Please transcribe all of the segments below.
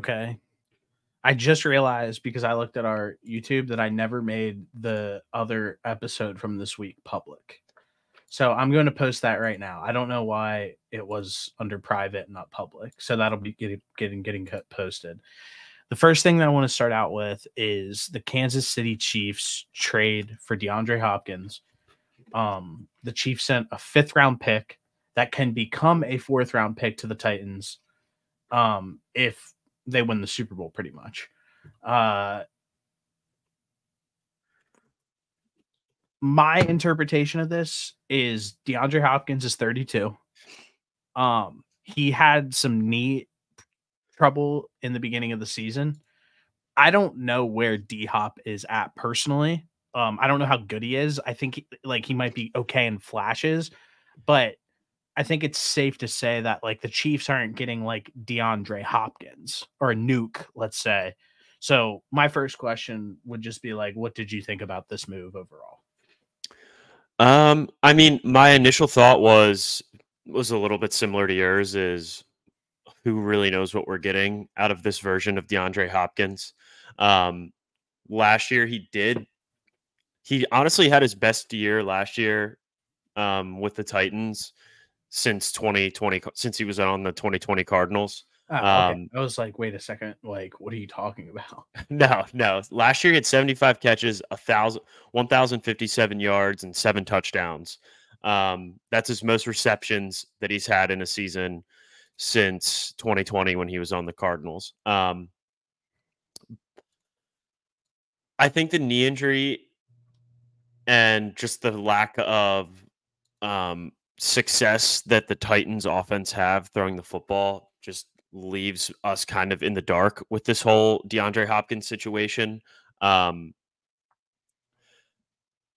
Okay. I just realized because I looked at our YouTube that I never made the other episode from this week public. So I'm going to post that right now. I don't know why it was under private, not public. So that'll be getting posted. The first thing that I want to start out with is the Kansas City Chiefs trade for DeAndre Hopkins. The Chiefs sent a 5th round pick that can become a 4th round pick to the Titans if they win the Super Bowl, pretty much. My interpretation of this is DeAndre Hopkins is 32. He had some knee trouble in the beginning of the season. I don't know where D-Hop is at personally. I don't know how good he is. I think he might be okay in flashes, but I think it's safe to say that like the Chiefs aren't getting like DeAndre Hopkins or a nuke, let's say. So my first question would just be like, what did you think about this move overall? I mean, my initial thought was a little bit similar to yours, is who really knows what we're getting out of this version of DeAndre Hopkins. Last year he honestly had his best year last year with the Titans since 2020, since he was on the 2020 Cardinals. Oh, okay. I was like, wait a second. Like, what are you talking about? No. Last year he had 75 catches, 1,057 yards, and 7 touchdowns. That's his most receptions that he's had in a season since 2020 when he was on the Cardinals. I think the knee injury and just the lack of success that the Titans offense have throwing the football just leaves us kind of in the dark with this whole DeAndre Hopkins situation. So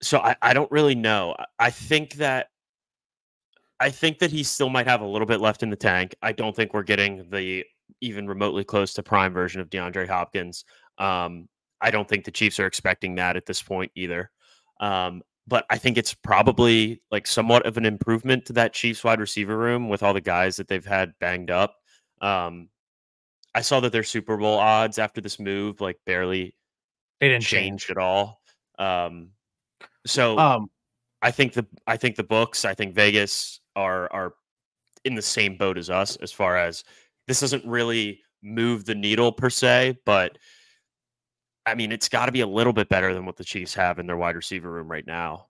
I don't really know. I think that he still might have a little bit left in the tank. I don't think we're getting the even remotely close to prime version of DeAndre Hopkins. I don't think the Chiefs are expecting that at this point either. But I think it's probably like somewhat of an improvement to that Chiefs wide receiver room with all the guys that they've had banged up. I saw that their Super Bowl odds after this move like barely They didn't changed change at all. So I think the books, I think Vegas are in the same boat as us as far as this doesn't really move the needle per se, but I mean, it's got to be a little bit better than what the Chiefs have in their wide receiver room right now.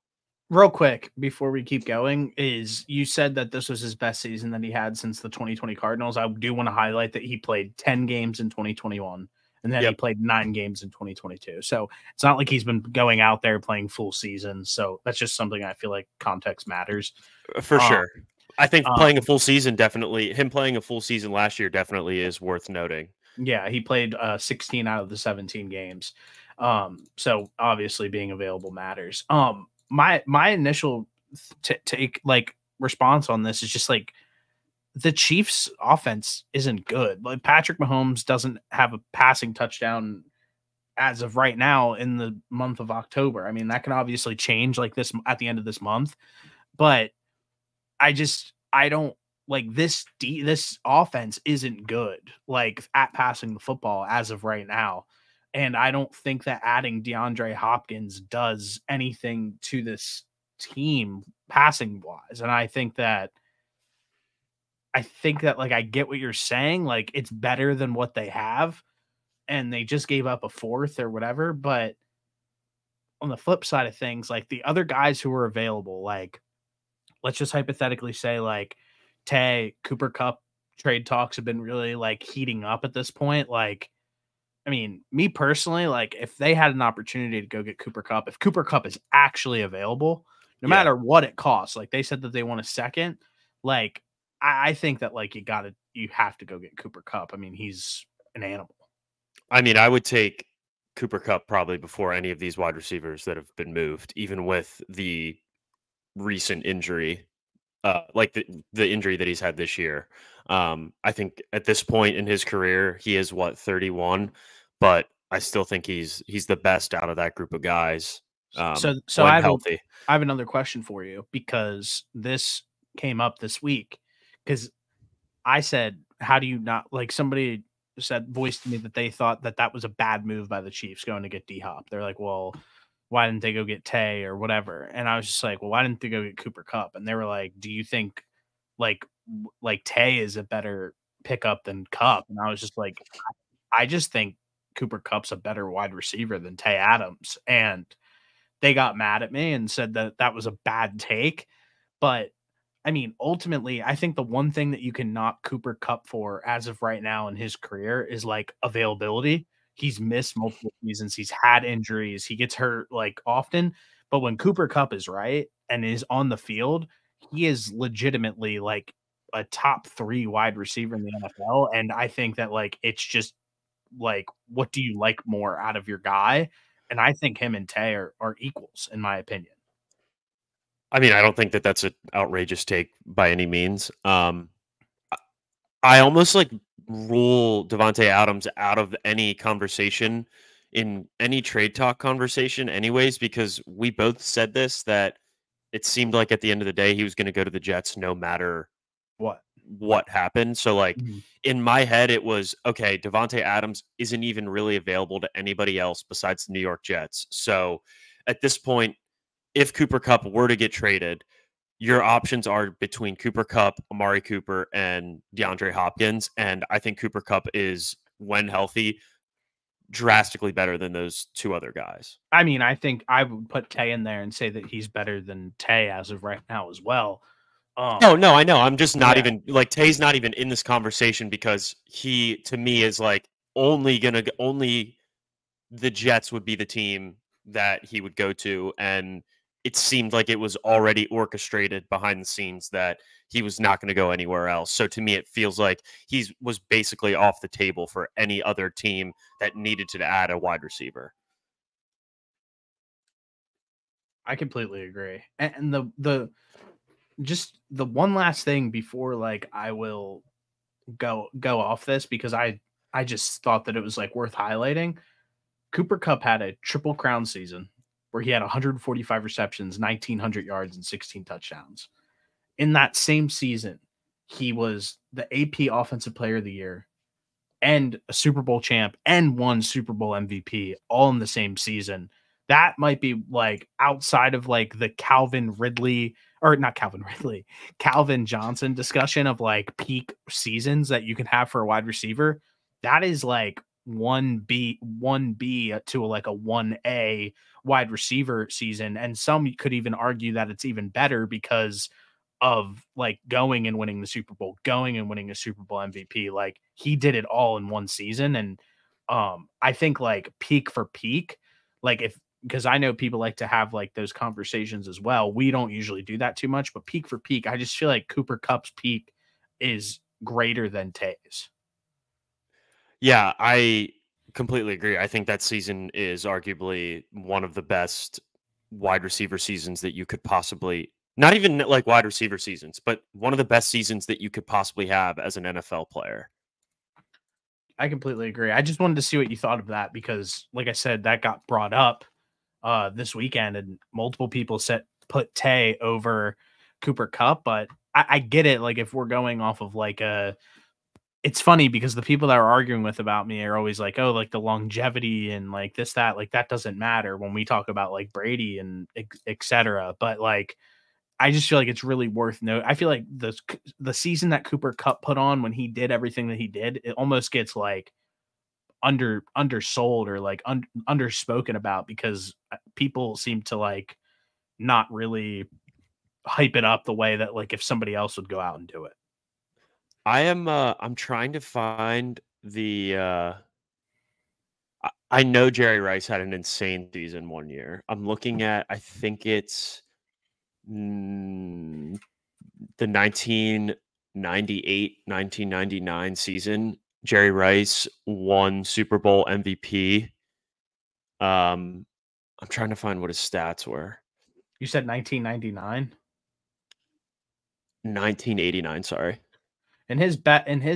Real quick, before we keep going, is you said that this was his best season that he had since the 2020 Cardinals. I do want to highlight that he played 10 games in 2021, and then he played 9 games in 2022. So it's not like he's been going out there playing full season. So that's just something I feel like context matters. For sure. I think playing a full season him playing a full season last year definitely is worth noting. Yeah, he played 16 out of the 17 games. So obviously being available matters. My initial take like response on this is just like the Chiefs offense isn't good. Like Patrick Mahomes doesn't have a passing touchdown as of right now in the month of October. I mean, that can obviously change like this at the end of this month, but I don't like this offense isn't good like at passing the football as of right now. And I don't think that adding DeAndre Hopkins does anything to this team passing wise. And I think that like I get what you're saying. Like it's better than what they have. And they just gave up a 4th or whatever. But on the flip side of things, like the other guys who were available, like let's just hypothetically say like Cooper Kupp trade talks have been really like heating up at this point. Like, I mean, me personally, like if they had an opportunity to go get Cooper Kupp, if Cooper Kupp is actually available, no matter what it costs, like they said that they want a second, like I think that like you have to go get Cooper Kupp. I mean, he's an animal. I mean, I would take Cooper Kupp probably before any of these wide receivers that have been moved, even with the recent injury, like the injury that he's had this year. I think at this point in his career, he is 31, but I still think he's the best out of that group of guys. So I have another question for you because this came up this week because I said, how do you not like somebody voiced to me that they thought that that was a bad move by the Chiefs going to get D-Hop. They're like, well, why didn't they go get Tay or whatever? And I was just like, well, why didn't they go get Cooper Kupp? And they were like, do you think like Tay is a better pickup than Kupp? And I was just like, I just think Cooper Kupp's a better wide receiver than Tay Adams. And they got mad at me and said that that was a bad take. But I mean, ultimately, I think the one thing that you can knock Cooper Kupp for as of right now in his career is like availability. He's missed multiple seasons. He's had injuries. He gets hurt like often. But when Cooper Kupp is right and is on the field, he is legitimately like a top 3 wide receiver in the NFL. And I think that like it's just like, what do you like more out of your guy? And I think him and Tay are equals, in my opinion. I mean, I don't think that that's an outrageous take by any means. I almost like rule Devontae Adams out of any conversation in any trade talk conversation, anyways, because we both said this that it seemed like at the end of the day he was going to go to the Jets no matter what happened. So like in my head, it was okay. Devontae Adams isn't even really available to anybody else besides the New York Jets. So at this point, if Cooper Kupp were to get traded, your options are between Cooper Kupp, Amari Cooper, and DeAndre Hopkins. And I think Cooper Kupp is, when healthy, drastically better than those 2 other guys. I mean, I think I would put Tay in there and say that he's better than Tay as of right now as well. No, I know. I'm just not even like Tay's not even in this conversation because he, to me, is like only the Jets would be the team that he would go to, and it seemed like it was already orchestrated behind the scenes that he was not going to go anywhere else. So to me, it feels like he was basically off the table for any other team that needed to add a wide receiver. I completely agree. And the just the one last thing before like I will go off this, because I just thought that it was like worth highlighting. Cooper Kupp had a triple crown season where he had 145 receptions, 1,900 yards, and 16 touchdowns. In that same season, he was the AP Offensive Player of the Year and a Super Bowl champ and won Super Bowl MVP all in the same season. That might be like outside of like the Calvin Johnson discussion of like peak seasons that you can have for a wide receiver. That is like 1B to like a 1A wide receiver season. And some could even argue that it's even better because of like going and winning the Super Bowl, going and winning a Super Bowl MVP. Like he did it all in one season. And I think like peak for peak, like if, because I know people like to have like those conversations as well. We don't usually do that too much, but peak for peak, I just feel like Cooper Kupp's peak is greater than Tay's. Yeah, I completely agree. I think that season is arguably one of the best wide receiver seasons that you could possibly, not even like wide receiver seasons, but one of the best seasons that you could possibly have as an NFL player. I completely agree. I just wanted to see what you thought of that because, like I said, that got brought up this weekend, and multiple people put Tay over Cooper Kupp. But I get it. Like if we're going off of like it's funny because the people that are arguing about me are always like, oh, like the longevity and like this, that, like that doesn't matter when we talk about like Brady and etc. But like, I just feel like it's really worth note. I feel like the season that Cooper Kupp put on when he did everything that he did, it almost gets like undersold or like underspoken about because people seem to like not really hype it up the way that like if somebody else would go out and do it. I'm trying to find I know Jerry Rice had an insane season one year. I'm looking at, I think it's the 1999 season. Jerry Rice won Super Bowl MVP. I'm trying to find what his stats were. You said 1999? 1989, sorry. In his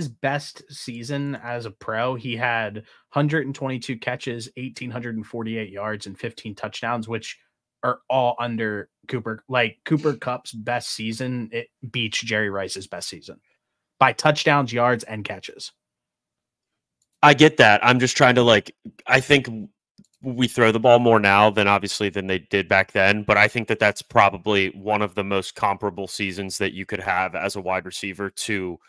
best season as a pro, he had 122 catches, 1,848 yards, and 15 touchdowns, which are all under Cooper. Like Cooper Kupp's best season, it beats Jerry Rice's best season by touchdowns, yards, and catches. I get that. I'm just trying to like. I think we throw the ball more now than obviously than they did back then, but I think that that's probably one of the most comparable seasons that you could have as a wide receiver to,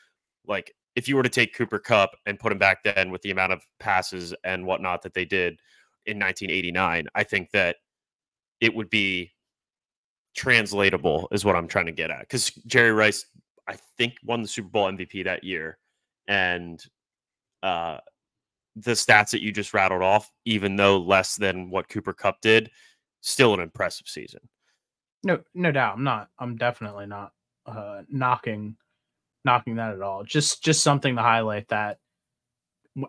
like, if you were to take Cooper Kupp and put him back then with the amount of passes and whatnot that they did in 1989, I think that it would be translatable is what I'm trying to get at. Because Jerry Rice, I think, won the Super Bowl MVP that year. And uh, the stats that you just rattled off, even though less than what Cooper Kupp did, still an impressive season. No doubt. I'm definitely not knocking that at all. Just something to highlight that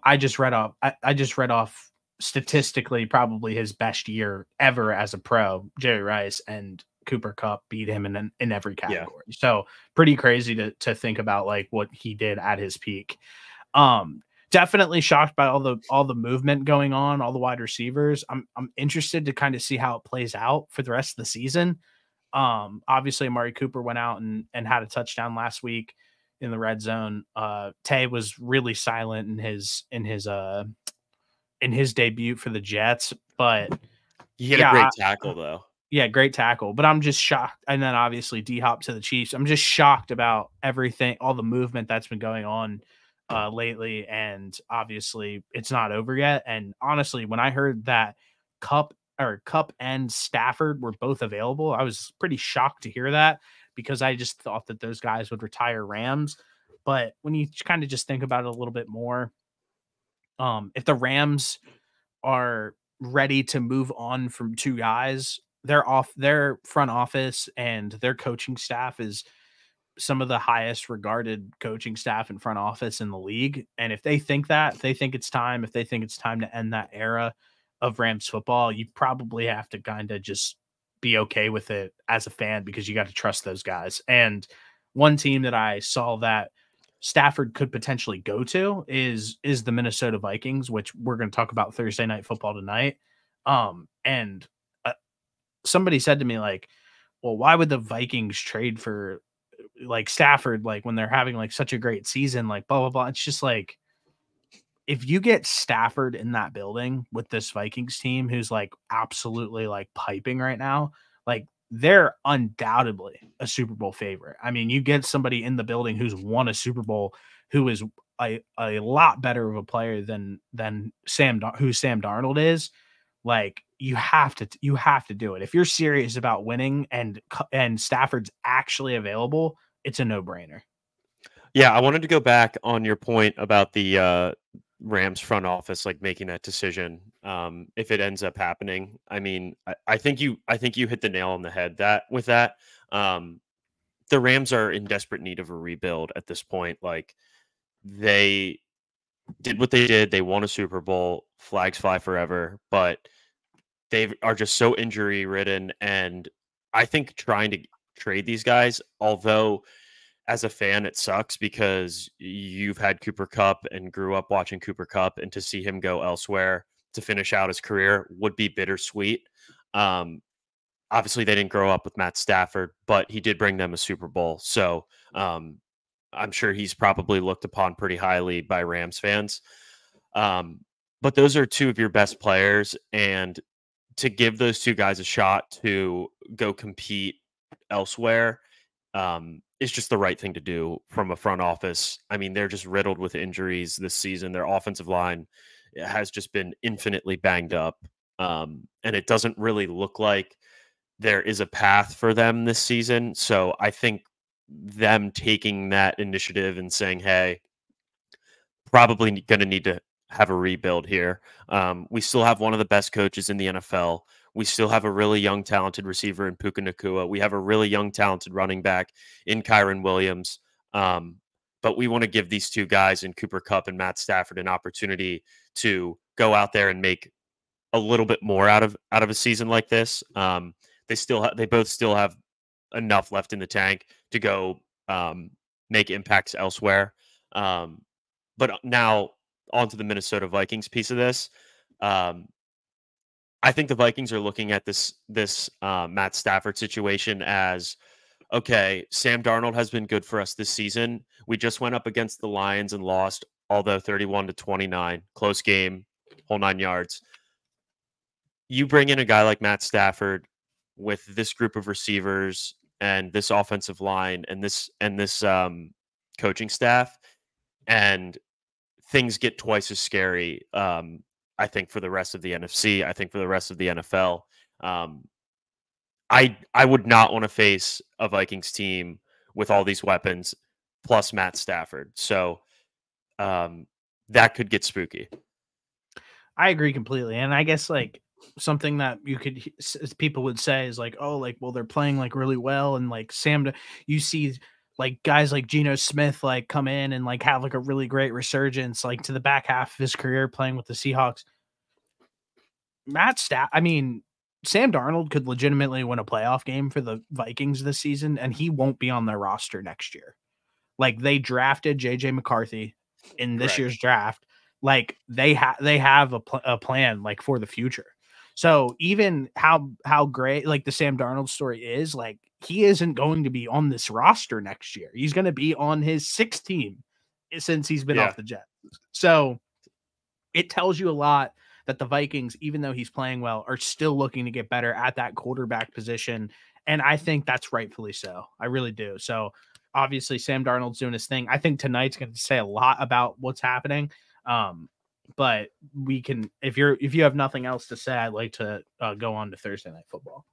I just read off. I just read off statistically probably his best year ever as a pro, Jerry Rice, and Cooper Kupp beat him in every category. Yeah. So pretty crazy to think about like what he did at his peak. Definitely shocked by all the movement going on, all the wide receivers. I'm interested to kind of see how it plays out for the rest of the season. Obviously Amari Cooper went out and had a touchdown last week in the red zone. Tay was really silent in his debut for the Jets, but he had a great tackle though. Yeah, great tackle. But I'm just shocked. And then obviously D-Hop to the Chiefs. I'm just shocked about everything, all the movement that's been going on lately. And obviously it's not over yet. And honestly, when I heard that Kupp and Stafford were both available, I was pretty shocked to hear that because I just thought that those guys would retire Rams. But when you kind of just think about it a little bit more, if the Rams are ready to move on from two guys, their front office and their coaching staff is some of the highest regarded coaching staff in front office in the league. And if they think it's time to end that era of Rams football, you probably have to kind of just be okay with it as a fan because you got to trust those guys. And one team that I saw that Stafford could potentially go to is the Minnesota Vikings, which we're going to talk about Thursday Night Football tonight. And somebody said to me like, well, why would the Vikings trade for like Stafford, like when they're having like such a great season, like blah, blah, blah. It's just like, if you get Stafford in that building with this Vikings team, who's like absolutely like piping right now, like they're undoubtedly a Super Bowl favorite. I mean, you get somebody in the building who's won a Super Bowl, who is a lot better of a player than Sam Darnold is. Like you have to do it. If you're serious about winning and Stafford's actually available, it's a no-brainer. Yeah, I wanted to go back on your point about the Rams front office, like making that decision. If it ends up happening, I mean, I think you hit the nail on the head with that. The Rams are in desperate need of a rebuild at this point. Like they did what they did. They won a Super Bowl, flags fly forever, but they are just so injury ridden. And I think trying to trade these guys, although as a fan, it sucks because you've had Cooper Kupp and grew up watching Cooper Kupp, and to see him go elsewhere to finish out his career would be bittersweet. Obviously, they didn't grow up with Matt Stafford, but he did bring them a Super Bowl. So I'm sure he's probably looked upon pretty highly by Rams fans. But those are two of your best players, and to give those two guys a shot to go compete elsewhere is just the right thing to do from a front office. I mean, they're just riddled with injuries this season. Their offensive line has just been infinitely banged up. And it doesn't really look like there is a path for them this season. So I think them taking that initiative and saying, hey, probably going to need to have a rebuild here. We still have one of the best coaches in the NFL. We still have a really young, talented receiver in Puka Nacua. We have a really young, talented running back in Kyron Williams. But we want to give these two guys in Cooper Kupp and Matt Stafford an opportunity to go out there and make a little bit more out of a season like this. They both still have enough left in the tank to go make impacts elsewhere. But now onto the Minnesota Vikings piece of this. I think the Vikings are looking at this Matt Stafford situation as, okay, Sam Darnold has been good for us this season. We just went up against the Lions and lost. although 31-29, close game, whole 9 yards. You bring in a guy like Matt Stafford with this group of receivers and this offensive line and this coaching staff, and things get twice as scary. I think for the rest of the NFC, I think for the rest of the NFL. I would not want to face a Vikings team with all these weapons plus Matt Stafford. So that could get spooky. I agree completely. And I guess like something that you could people would say is like, oh, like, well, they're playing like really well, and like you see like guys like Geno Smith like come in and like have like a really great resurgence like to the back half of his career playing with the Seahawks. I mean, Sam Darnold could legitimately win a playoff game for the Vikings this season, and he won't be on their roster next year. Like, they drafted JJ McCarthy in this year's draft. Like, they have a plan like for the future. So even how great like the Sam Darnold story is, like, he isn't going to be on this roster next year. He's going to be on his sixth team since he's been off the Jets. So it tells you a lot that the Vikings, even though he's playing well, are still looking to get better at that quarterback position. And I think that's rightfully so. I really do. So obviously Sam Darnold's doing his thing. I think tonight's going to say a lot about what's happening. But we can, if you have nothing else to say, I'd like to go on to Thursday Night Football.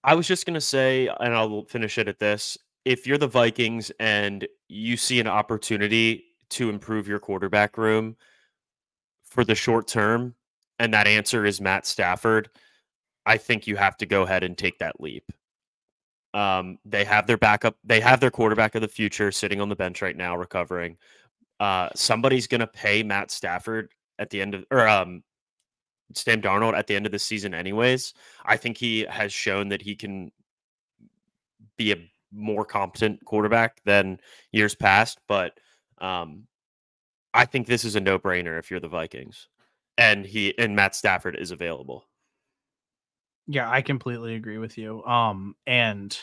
I was just going to say, and I'll finish it at this. If you're the Vikings and you see an opportunity to improve your quarterback room for the short term, and that answer is Matt Stafford, I think you have to go ahead and take that leap. They have their backup. They have their quarterback of the future sitting on the bench right now, recovering. Somebody's going to pay Matt Stafford at the end of, or Sam Darnold at the end of the season anyways. I think he has shown that he can be a more competent quarterback than years past, but I think this is a no-brainer if you're the Vikings, and Matt Stafford is available. Yeah, I completely agree with you. And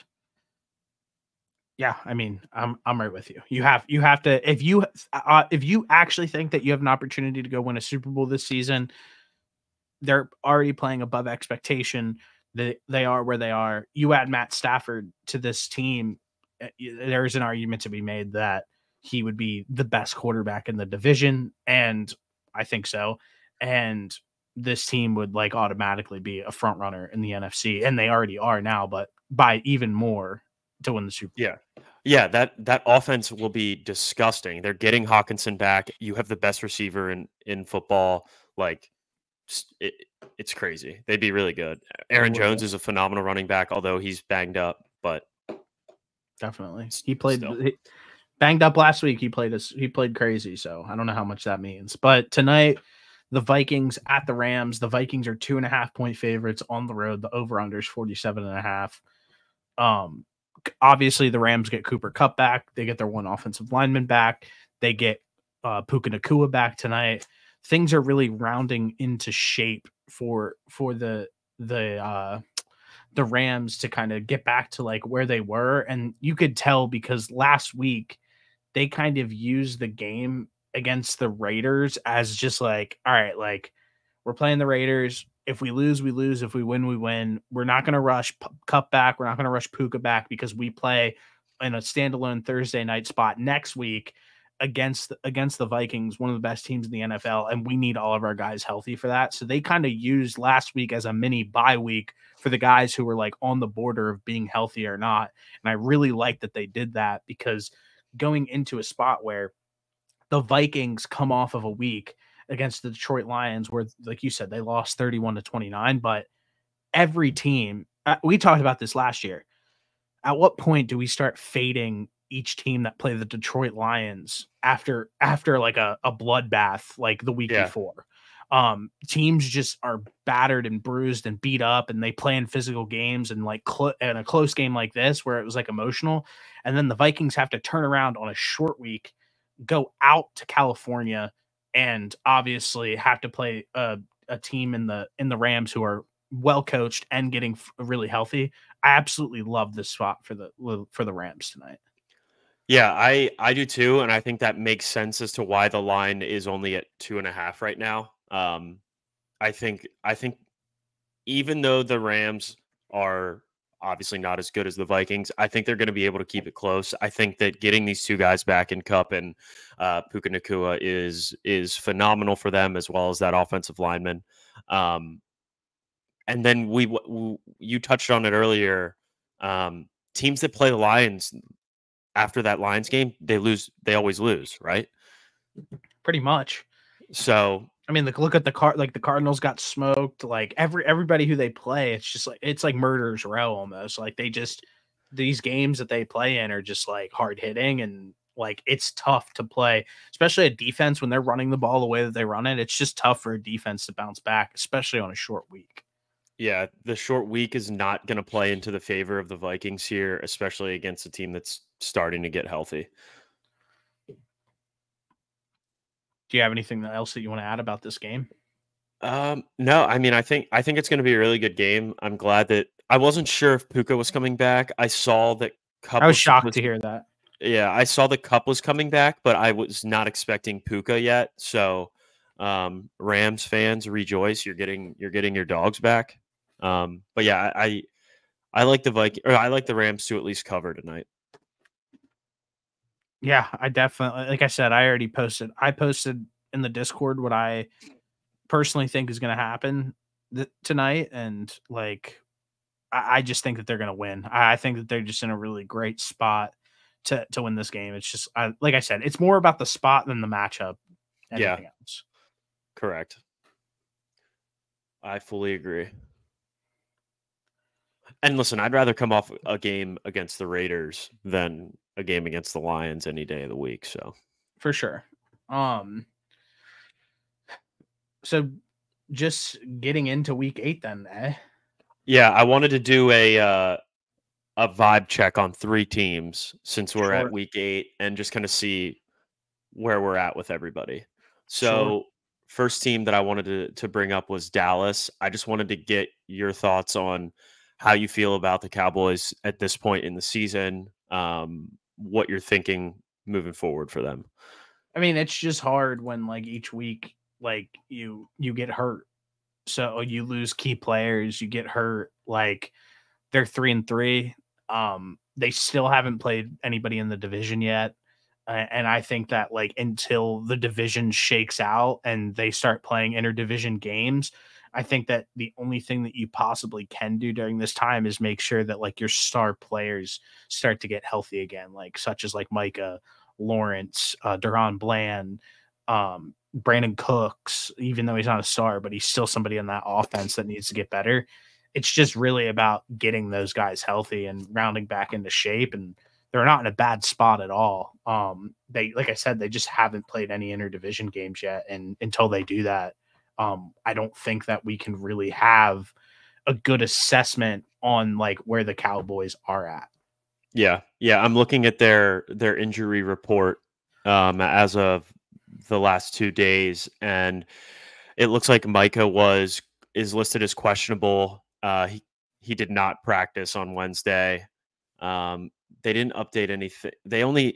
yeah, I mean, I'm right with you. You have to, if you actually think that you have an opportunity to go win a Super Bowl this season, they're already playing above expectation. They are where they are. You add Matt Stafford to this team, there's an argument to be made that he would be the best quarterback in the division, and I think so. And this team would like automatically be a front runner in the NFC, and they already are now, but by even more to win the Super Bowl. Yeah, that offense will be disgusting. They're getting Hawkinson back. You have the best receiver in football. Like, it's crazy. They'd be really good. Aaron Jones is a phenomenal running back, although he's banged up, but definitely he played banged up last week. He played crazy, so I don't know how much that means. But tonight, the Vikings at the Rams. The Vikings are 2.5-point favorites on the road. The over/under is 47.5. Obviously, the Rams get Cooper Kupp back. They get their one offensive lineman back. They get Puka Nacua back tonight. Things are really rounding into shape for the Rams to kind of get back to like where they were. And you could tell because last week they kind of used the game against the Raiders as just like, all right, like we're playing the Raiders. If we lose, we lose. If we win, we win. We're not going to rush Kupp back. We're not going to rush Puka back because we play in a standalone Thursday night spot next week against the Vikings, one of the best teams in the NFL, and we need all of our guys healthy for that. So they kind of used last week as a mini bye week for the guys who were like on the border of being healthy or not. And I really like that they did that, because going into a spot where the Vikings come off of a week against the Detroit Lions where, like you said, they lost 31-29, but every team, we talked about this last year. At what point do we start fading each team that play the Detroit Lions after like a bloodbath like the week before? Teams just are battered and bruised and beat up, and they play in physical games, and like in a close game like this where it was like emotional, and then the Vikings have to turn around on a short week, go out to California, and obviously have to play a team in the Rams who are well coached and getting really healthy. I absolutely love this spot for the Rams tonight. Yeah, I do too, and I think that makes sense as to why the line is only at 2.5 right now. I think even though the Rams are obviously not as good as the Vikings, I think they're going to be able to keep it close. I think that getting these two guys back in Cup and Puka Nakua is phenomenal for them, as well as that offensive lineman. Um, and then you touched on it earlier. Teams that play the Lions after that Lions game, they lose. They always lose, right? Pretty much. So I mean, look at the Cardinals got smoked. Like everybody who they play, it's like murderer's row almost. Like these games that they play in are just like hard hitting, and like it's tough to play, especially a defense when they're running the ball the way that they run it. It's just tough for a defense to bounce back, especially on a short week. yeah, the short week is not going to play into the favor of the Vikings here, especially against a team that's starting to get healthy. Do you have anything else that you want to add about this game? No, I mean, I think it's going to be a really good game. I'm glad that I wasn't sure if Puka was coming back. I saw that Cup I was was shocked supposed to hear that. Yeah, I saw the Cup was coming back, but I was not expecting Puka yet. So, Rams fans, rejoice! You're getting your dogs back. But yeah, I like the I like the Rams to at least cover tonight. Yeah, I definitely, like I said, I posted in the Discord what I personally think is going to happen tonight, and like I just think that they're going to win. I think that they're just in a really great spot to win this game. It's just like I said, it's more about the spot than the matchup. Anything else? Correct. I fully agree. And listen, I'd rather come off a game against the Raiders than a game against the Lions any day of the week. So For sure. So just getting into week 8 then, eh? yeah, I wanted to do a vibe check on 3 teams since we're at Sure. week 8 and just kind of see where we're at with everybody. Sure. So first team that I wanted to bring up was Dallas. I just wanted to get your thoughts on how you feel about the Cowboys at this point in the season, what you're thinking moving forward for them. I mean, it's just hard when like each week like you get hurt. So you lose key players, you get hurt. Like they're 3-3. They still haven't played anybody in the division yet. And I think that like until the division shakes out and they start playing interdivision games, I think that the only thing that you possibly can do during this time is make sure that like your star players start to get healthy again, like such as like Micah, Lawrence, Duron Bland, Brandon Cooks, even though he's not a star, but he's still somebody in that offense that needs to get better. It's just really about getting those guys healthy and rounding back into shape, and they're not in a bad spot at all. They, like I said, they just haven't played any interdivision games yet, and until they do that, I don't think that we can really have a good assessment on like where the Cowboys are at. Yeah. I'm looking at their injury report as of the last 2 days, and it looks like Micah is listed as questionable. He did not practice on Wednesday. They didn't update anything.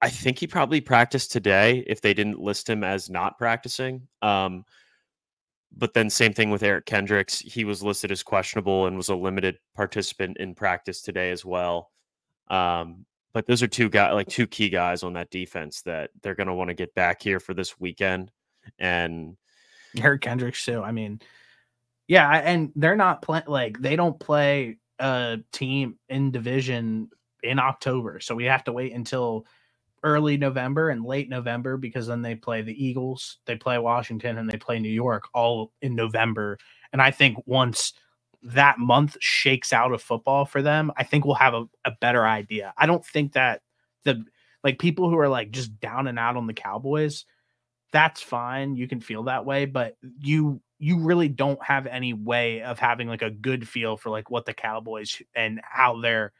I think he probably practiced today if they didn't list him as not practicing. But then same thing with Eric Kendricks. He was listed as questionable and was a limited participant in practice today as well. But those are two key guys on that defense that they're going to want to get back here for this weekend. And Eric Kendricks too. I mean, yeah, and they're not playing, like they don't play a team in division in October, so we have to wait until early November and late November, because then they play the Eagles, they play Washington, and they play New York all in November. And I think once that month shakes out of football for them, I think we'll have a better idea. I don't think that the like people who are like just down and out on the Cowboys, that's fine. You can feel that way, but you really don't have any way of having like a good feel for like what the Cowboys and how their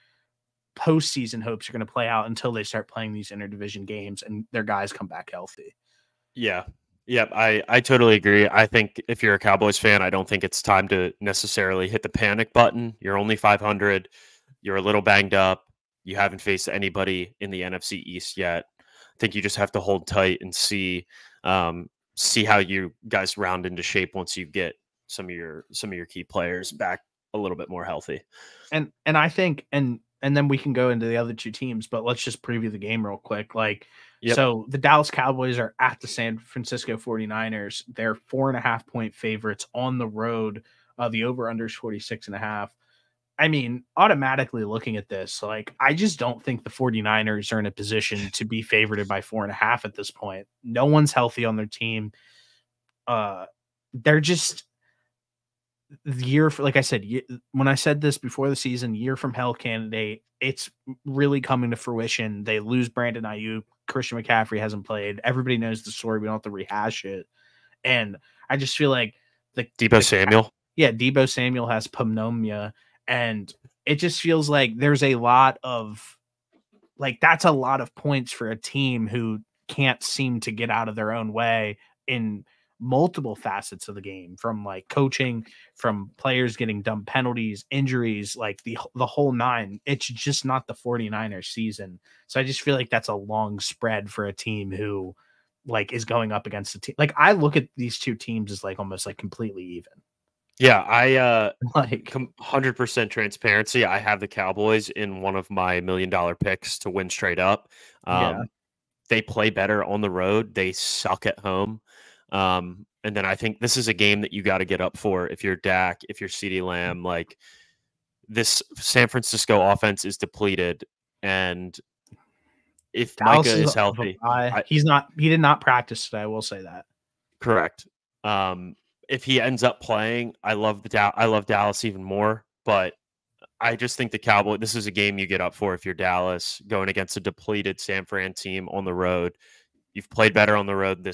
postseason hopes are going to play out until they start playing these interdivision games and their guys come back healthy. yeah. Yep, I totally agree. I think if you're a Cowboys fan, I don't think it's time to necessarily hit the panic button. You're only 500. You're a little banged up. You haven't faced anybody in the NFC East yet. I think you just have to hold tight and see how you guys round into shape once you get some of your key players back a little bit more healthy. And I think and then we can go into the other two teams, but let's just preview the game real quick. Like, Yep. so the Dallas Cowboys are at the San Francisco 49ers. They're 4.5-point favorites on the road. The over-under is 46.5. I mean, automatically looking at this, like, I just don't think the 49ers are in a position to be favored by 4.5 at this point. No one's healthy on their team. They're just the year for, like I said, when I said this before the season, year from hell candidate, it's really coming to fruition. They lose Brandon Ayuk. Christian McCaffrey hasn't played. Everybody knows the story. We don't have to rehash it. And I just feel like Deebo Samuel. Yeah, Deebo Samuel has pneumonia, and it just feels like there's a lot of that's a lot of points for a team who can't seem to get out of their own way in multiple facets of the game, from like coaching, from players getting dumb penalties, injuries, like the whole nine. It's just not the 49ers season. So I just feel like that's a long spread for a team who is going up against a team. Like, I look at these two teams as almost completely even. Yeah, I 100% transparency. I have the Cowboys in one of my $1 million picks to win straight up. Yeah. They play better on the road. They suck at home. And then I think this is a game that you got to get up for if you're Dak, if you're CeeDee Lamb. Like, this San Francisco offense is depleted, and if Dallas Micah is healthy, he did not practice today. I will say that. Correct. If he ends up playing, I love Dallas even more, but I just think the Cowboys, this is a game you get up for if you're Dallas going against a depleted San Fran team on the road. You've played better on the road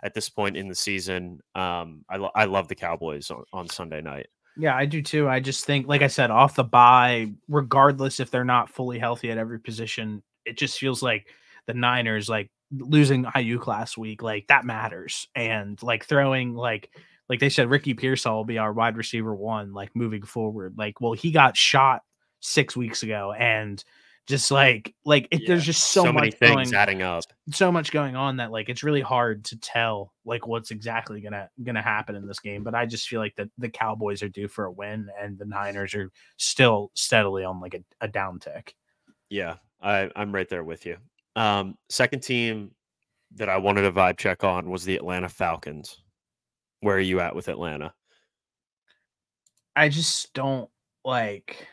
at this point in the season. I love the Cowboys on Sunday night. Yeah, I do too. I just think, like I said, off the bye, regardless if they're not fully healthy at every position, it just feels like the Niners, losing Ayuk last week, that matters. And throwing, like they said, Ricky Pearsall will be our wide receiver one, moving forward. Well, he got shot 6 weeks ago, and just there's just so many much things adding up, so much going on that it's really hard to tell what's exactly gonna happen in this game. But I just feel like the Cowboys are due for a win, and the Niners are still steadily on a downtick. Yeah, I'm right there with you. Second team that I wanted a vibe check on was the Atlanta Falcons. Where are you at with Atlanta? I just don't like.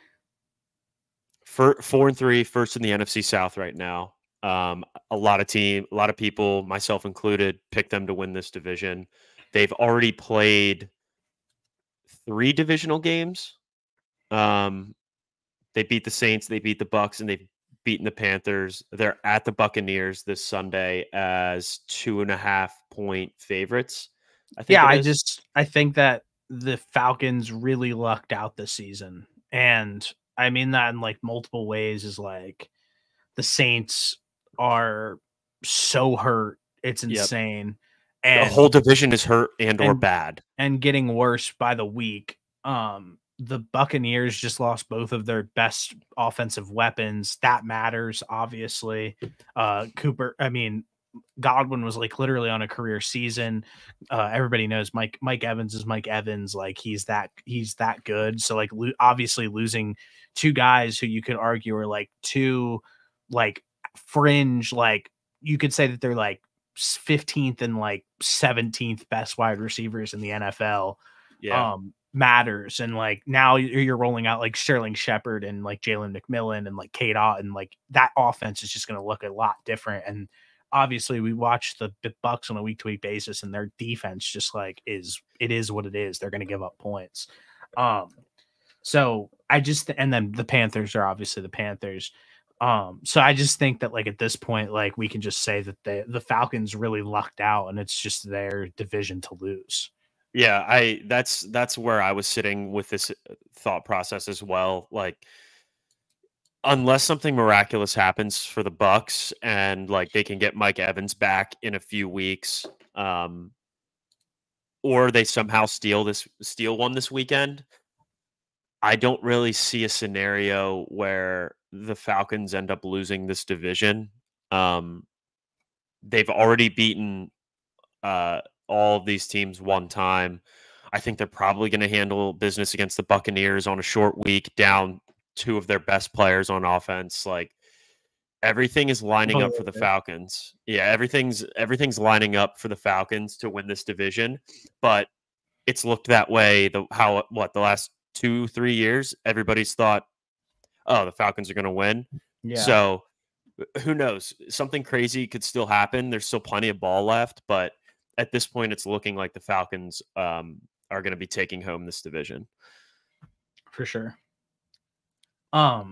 4-3, first in the NFC South right now. A lot of people, myself included, picked them to win this division. They've already played 3 divisional games. They beat the Saints, they beat the Bucks, and they've beaten the Panthers. They're at the Buccaneers this Sunday as 2.5-point favorites. I think that the Falcons really lucked out this season, and I mean that in multiple ways. Is the Saints are so hurt, it's insane. Yep. And the whole division is hurt or bad and getting worse by the week. The Buccaneers just lost both of their best offensive weapons. That matters, obviously. Godwin was literally on a career season. Everybody knows Mike Evans is Mike Evans. He's that good. So obviously losing 2 guys who you could argue are two fringe, you could say that they're 15th and 17th best wide receivers in the NFL. Yeah. Matters. And now you're rolling out Sterling Shepard and Jalen McMillan and Cade Otton. That offense is just going to look a lot different. And obviously we watch the Bucks on a week-to-week basis, and their defense just is what it is. They're going to give up points. So and then the Panthers are obviously the Panthers. So I just think that at this point, we can just say that the Falcons really lucked out, and it's just their division to lose. Yeah, that's where I was sitting with this thought process as well. Unless something miraculous happens for the Bucks and they can get Mike Evans back in a few weeks, or they somehow steal one this weekend, I don't really see a scenario where the Falcons end up losing this division. They've already beaten all of these teams one time. I think they're probably going to handle business against the Buccaneers on a short week, down two of their best players on offense. Like, everything is lining up for the Falcons. Yeah, everything's lining up for the Falcons to win this division, but it's looked that way the last 2-3 years. Everybody's thought, oh, the Falcons are going to win. Yeah. So who knows? Something crazy could still happen. There's still plenty of ball left, but at this point, it's looking like the Falcons are going to be taking home this division for sure. My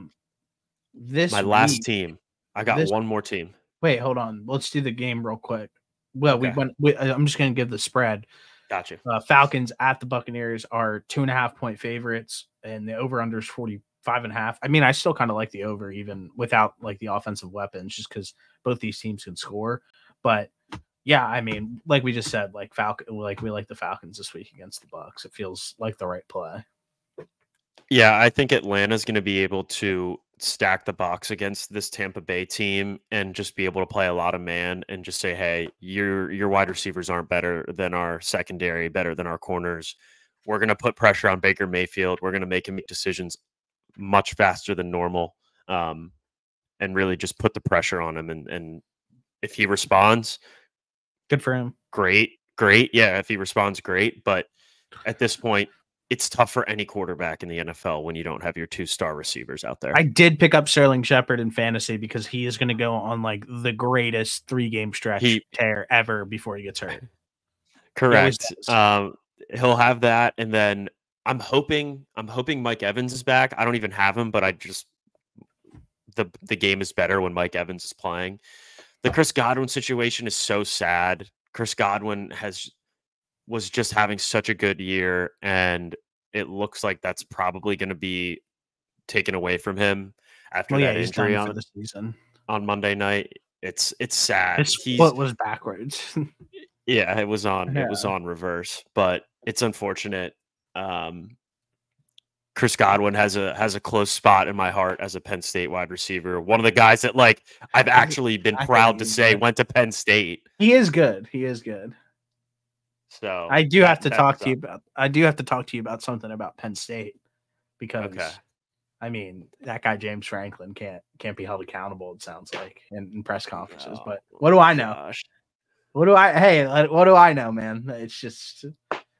last team. I got one more team. Wait, hold on. Let's do the game real quick. Well, Okay. I'm just going to give the spread. Gotcha. Falcons at the Buccaneers are 2.5-point favorites, and the over/under is 45.5. I mean, I still kind of like the over, even without like the offensive weapons, just because both these teams can score. But yeah, I mean, like we just said, like we like the Falcons this week against the Bucs. It feels like the right play. Yeah, I think Atlanta's going to be able to stack the box against this Tampa Bay team and just be able to play a lot of man and just say, hey, your wide receivers aren't better than our secondary, better than our corners. We're going to put pressure on Baker Mayfield. We're going to make him make decisions much faster than normal, and really just put the pressure on him. And if he responds, good for him. Great. Yeah, if he responds, great. But at this point, it's tough for any quarterback in the NFL when you don't have your 2-star receivers out there. I did pick up Sterling Shepard in fantasy because he is going to go on like the greatest 3-game stretch tear ever before he gets hurt. Correct. He'll have that, and then I'm hoping Mike Evans is back. I don't even have him, but the game is better when Mike Evans is playing. The Chris Godwin situation is so sad. Chris Godwin was just having such a good year, and it looks like that's probably going to be taken away from him after that injury for the season on Monday night. It's sad. His foot was backwards. Yeah, it was on reverse, but it's unfortunate. Chris Godwin has a close spot in my heart as a Penn State wide receiver. One of the guys that like I've actually been proud to say went to Penn State. He is good. So I do have to talk to you about something about Penn State because I mean that guy James Franklin can't be held accountable, it sounds like in press conferences. But what do I know? Gosh. What do I know, man? It's just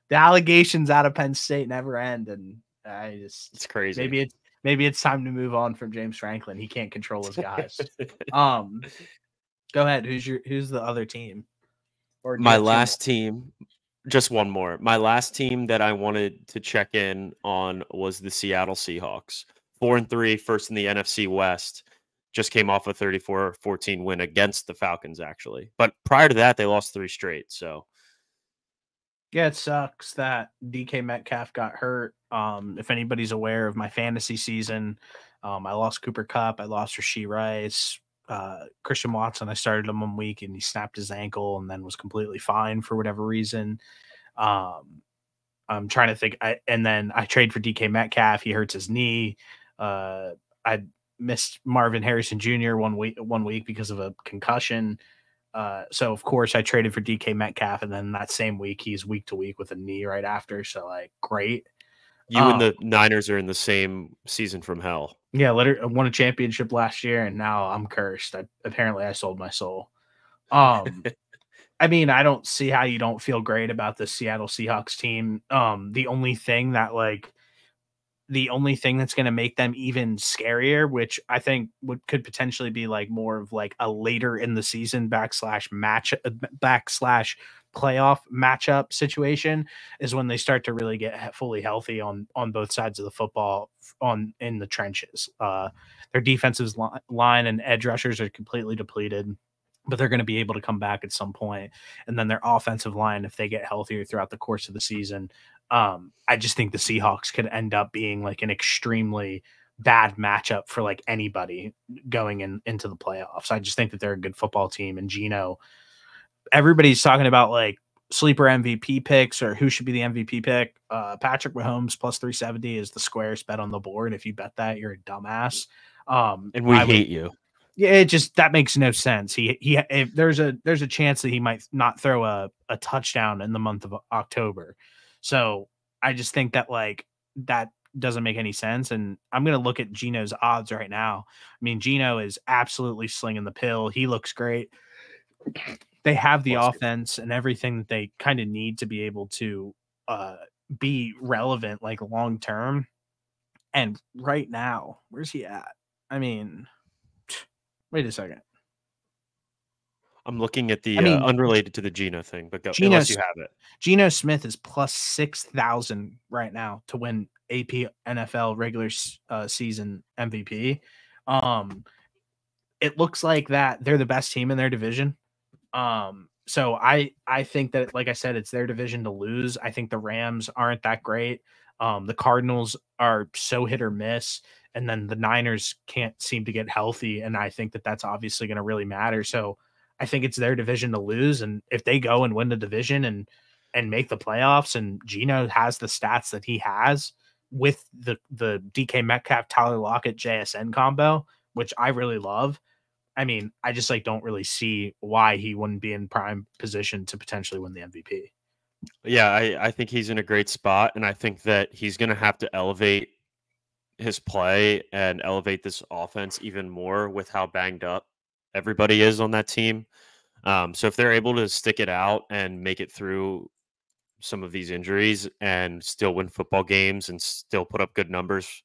the allegations out of Penn State never end, and it's crazy. Maybe it's time to move on from James Franklin. He can't control his guys. Go ahead. Who's the other team? Or my last team. Just one more. My last team that I wanted to check in on was the Seattle Seahawks. 4-3, first in the NFC West. Just came off a 34-14 win against the Falcons, actually. But prior to that, they lost 3 straight. So, yeah, it sucks that DK Metcalf got hurt. If anybody's aware of my fantasy season, I lost Cooper Kupp. I lost Rashee Rice. Christian Watson, I started him 1 week and he snapped his ankle and then was completely fine for whatever reason. I'm trying to think. And then I trade for DK Metcalf. He hurts his knee. I missed Marvin Harrison Jr. one week because of a concussion. So of course I traded for DK Metcalf, and then that same week he's week to week with a knee right after. So like, great. You and the Niners are in the same season from hell. Yeah, literally won a championship last year, and now I'm cursed. Apparently I sold my soul. I mean, I don't see how you don't feel great about the Seattle Seahawks team. The only thing that's going to make them even scarier, which I think could potentially be like more of like a later in the season backslash playoff matchup situation, is when they start to really get fully healthy on both sides of the football in the trenches. Their defensive line and edge rushers are completely depleted, but they're going to be able to come back at some point. And then their offensive line, if they get healthier throughout the course of the season, I just think the Seahawks could end up being like an extremely bad matchup for like anybody going into the playoffs. I just think that they're a good football team. And Geno, everybody's talking about like sleeper MVP picks or who should be the MVP pick. Patrick Mahomes plus 370 is the squarest bet on the board. If you bet that, you're a dumbass. And we hate you. Yeah, it just that makes no sense. He if there's a chance that he might not throw a touchdown in the month of October. So I just think that like that doesn't make any sense. And I'm gonna look at Gino's odds right now. I mean, Gino is absolutely slinging the pill. He looks great. They have the offense and everything that they kind of need to be able to be relevant like long term. And right now, where's he at? I mean, wait a second. I'm looking at the unrelated to the Geno thing, but go unless you have it. Geno Smith is plus 6,000 right now to win AP NFL regular season MVP. It looks like that they're the best team in their division. So I think that, like I said, it's their division to lose. I think the Rams aren't that great. The Cardinals are so hit or miss, and then the Niners can't seem to get healthy, and I think that that's obviously going to really matter. So I think it's their division to lose, and if they go and win the division and make the playoffs, and Geno has the stats that he has with the DK Metcalf, Tyler Lockett, JSN combo, which I really love. I mean, I just like don't really see why he wouldn't be in prime position to potentially win the MVP. Yeah, I think he's in a great spot, and I think that he's going to have to elevate his play and elevate this offense even more with how banged up everybody is on that team. So if they're able to stick it out and make it through some of these injuries and still win football games and still put up good numbers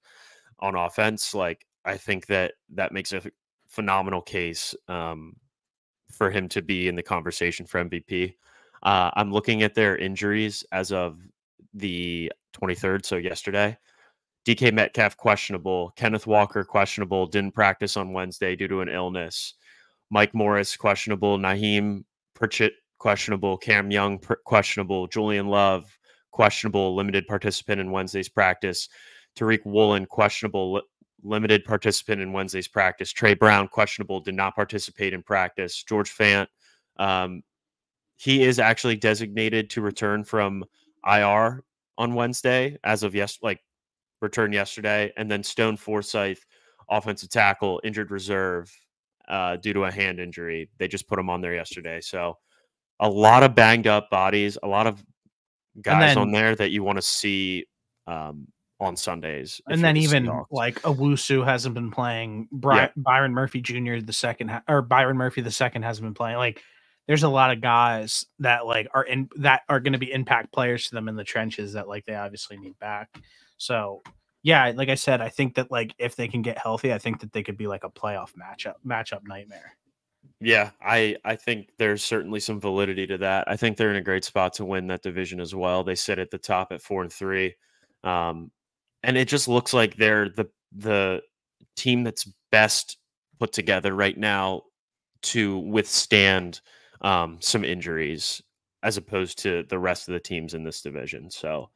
on offense, like I think that makes a phenomenal case for him to be in the conversation for MVP. I'm looking at their injuries as of the 23rd, so yesterday. DK Metcalf questionable, Kenneth Walker questionable, didn't practice on Wednesday due to an illness. Mike Morris questionable, Naheem Pritchett questionable, Cam Young questionable, Julian Love questionable, limited participant in Wednesday's practice. Tariq Woolen questionable, limited participant in Wednesday's practice. Trey Brown questionable, did not participate in practice. George Fant, he is actually designated to return from IR on Wednesday as of return yesterday. And then Stone Forsythe, offensive tackle, injured reserve due to a hand injury. They just put him on there yesterday. So a lot of banged up bodies, a lot of guys on there that you want to see on Sundays. And then even Seahawks. Like Owusu hasn't been playing. Byron Murphy Jr. Byron Murphy the second hasn't been playing. Like there's a lot of guys that are going to be impact players to them in the trenches that they obviously need back. So yeah, like I said, I think that if they can get healthy, I think that they could be like a playoff matchup nightmare. Yeah, I think there's certainly some validity to that. I think they're in a great spot to win that division as well. They sit at the top at 4-3. And it just looks like they're the team that's best put together right now to withstand some injuries as opposed to the rest of the teams in this division. So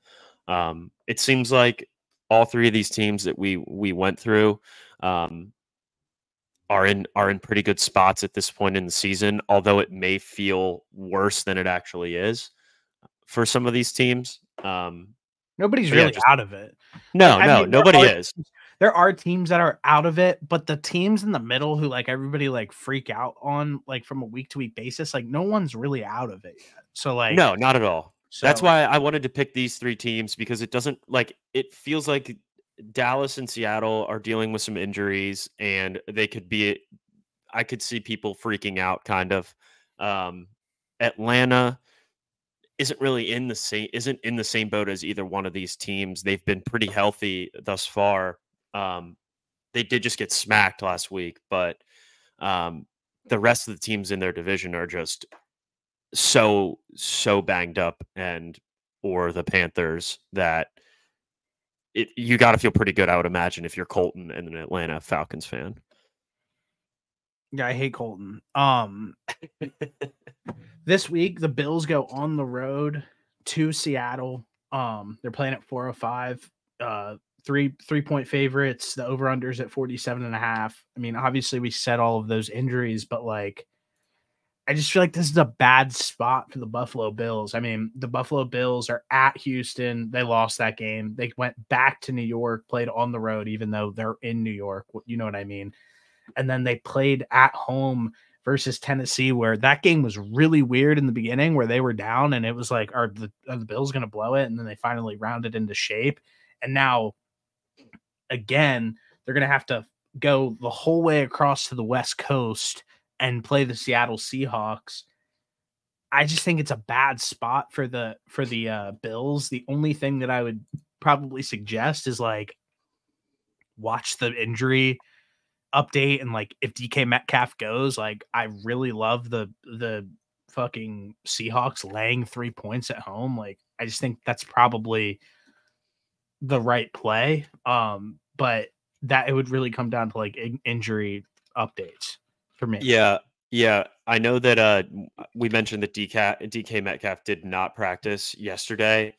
it seems like all three of these teams that we went through are in pretty good spots at this point in the season, although it may feel worse than it actually is for some of these teams. Nobody's really out of it. No, nobody is. There are teams that are out of it, but the teams in the middle who everybody freak out on from a week to week basis, no one's really out of it yet. So no, not at all. So that's why I wanted to pick these three teams, because it doesn't it feels like Dallas and Seattle are dealing with some injuries, and they could be. I could see people freaking out, kind of. Atlanta isn't in the same boat as either one of these teams. They've been pretty healthy thus far. They did just get smacked last week, but the rest of the teams in their division are just so banged up, or the Panthers, that you got to feel pretty good, I would imagine, if you're Colton and an Atlanta Falcons fan. Yeah, I hate Colton. This week the Bills go on the road to Seattle. They're playing at 405. 3-point favorites. The over-unders at 47.5. I mean, obviously we said all of those injuries, but I just feel like this is a bad spot for the Buffalo Bills. I mean, the Buffalo Bills are at Houston. They lost that game. They went back to New York, played on the road, even though they're in New York. You know what I mean? And then they played at home versus Tennessee, where that game was really weird in the beginning, where they were down and it was like, are the Bills going to blow it? And then they finally rounded into shape. And now, again, they're going to have to go the whole way across to the West Coast and play the Seattle Seahawks. I just think it's a bad spot for the Bills. The only thing that I would probably suggest is like watch the injury update, and like if DK Metcalf goes, like I really love the fucking Seahawks laying 3 points at home. Like I just think that's probably the right play. But that it would really come down to like injury updates for me. Yeah. I know that we mentioned that DK Metcalf did not practice yesterday.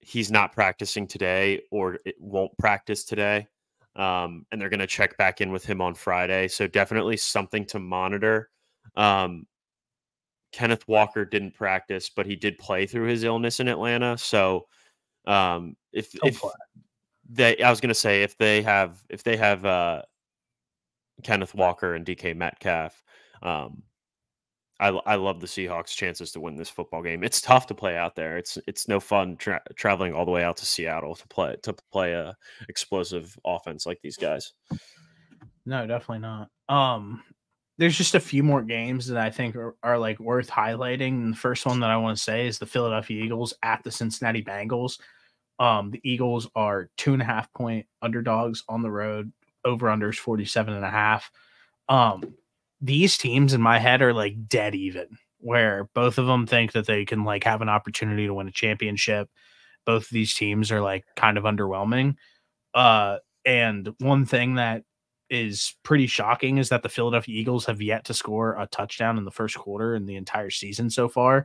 He's not practicing today, or it won't practice today. And they're going to check back in with him on Friday. So definitely something to monitor. Kenneth Walker didn't practice, but he did play through his illness in Atlanta. So if they, I was going to say, if they have Kenneth Walker and DK Metcalf, I love the Seahawks' chances to win this football game. It's tough to play out there. It's no fun traveling all the way out to Seattle to play a explosive offense like these guys. No, definitely not. There's just a few more games that I think are like worth highlighting. And the first one that I want to say is the Philadelphia Eagles at the Cincinnati Bengals. The Eagles are 2.5 point underdogs on the road. Over unders 47.5. These teams in my head are like dead even, where both of them think that they can like have an opportunity to win a championship. Both of these teams are like kind of underwhelming. And one thing that is pretty shocking is that the Philadelphia Eagles have yet to score a touchdown in the first quarter in the entire season so far.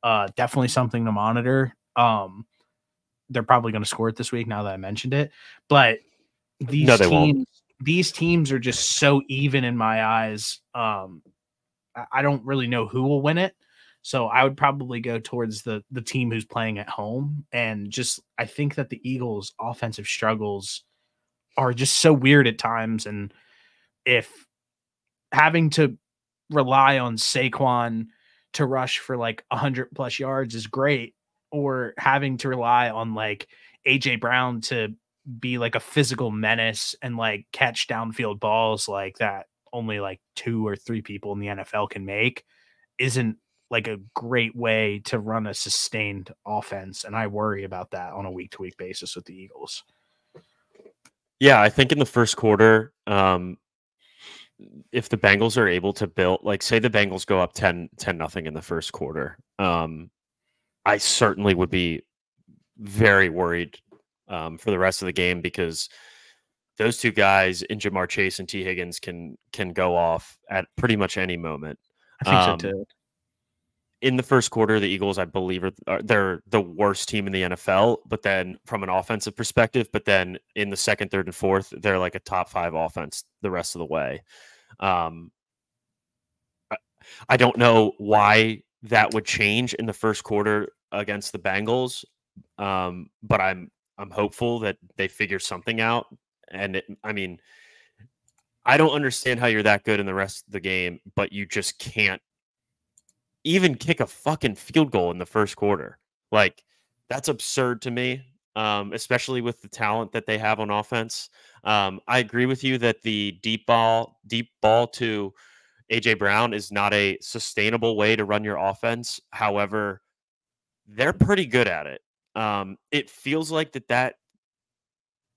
Definitely something to monitor. They're probably going to score it this week now that I mentioned it, but these teams are just so even in my eyes. I don't really know who will win it. So I would probably go towards the team who's playing at home. And just, I think that the Eagles' offensive struggles are just so weird at times. And if having to rely on Saquon to rush for like 100+ yards is great, or having to rely on like AJ Brown to be like a physical menace and like catch downfield balls like that only like 2 or 3 people in the NFL can make, isn't like a great way to run a sustained offense. And I worry about that on a week-to-week basis with the Eagles. Yeah, I think in the first quarter, if the Bengals are able to build, like say the Bengals go up 10-0 in the first quarter, I certainly would be very worried for the rest of the game, because those two guys in Jamar Chase and T. Higgins can go off at pretty much any moment. I think so too. In the first quarter, the Eagles, I believe, they're the worst team in the NFL, but then from an offensive perspective, but then in the second, third, and fourth, they're like a top 5 offense the rest of the way. I don't know why that would change in the first quarter against the Bengals, but I'm hopeful that they figure something out. And I mean, I don't understand how you're that good in the rest of the game, but you just can't even kick a fucking field goal in the first quarter. Like, that's absurd to me, especially with the talent that they have on offense. I agree with you that the deep ball to AJ Brown is not a sustainable way to run your offense. However, they're pretty good at it. It feels like that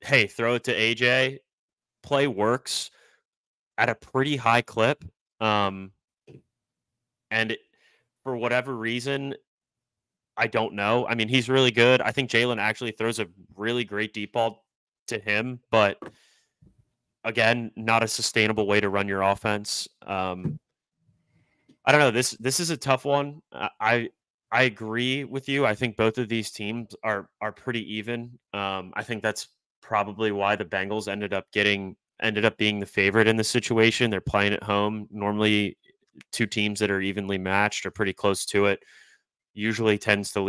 hey, throw it to AJ play works at a pretty high clip. And for whatever reason, I don't know. I mean, he's really good. I think Jalen actually throws a really great deep ball to him, but again, not a sustainable way to run your offense. I don't know. This is a tough one. I agree with you. I think both of these teams are pretty even. I think that's probably why the Bengals ended up being the favorite in the situation. They're playing at home. Normally, two teams that are evenly matched or pretty close to it usually tends to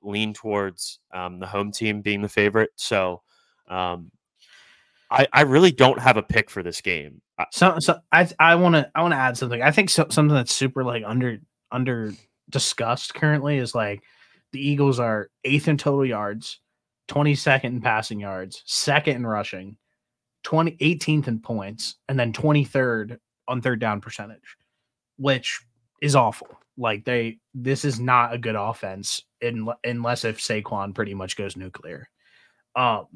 lean towards the home team being the favorite. So I really don't have a pick for this game. So I want to add something. I think something that's super like under discussed currently is like the Eagles are 8th in total yards, 22nd in passing yards, 2nd in rushing, 18th in points, and then 23rd on third down percentage, which is awful. Like this is not a good offense unless if Saquon pretty much goes nuclear. On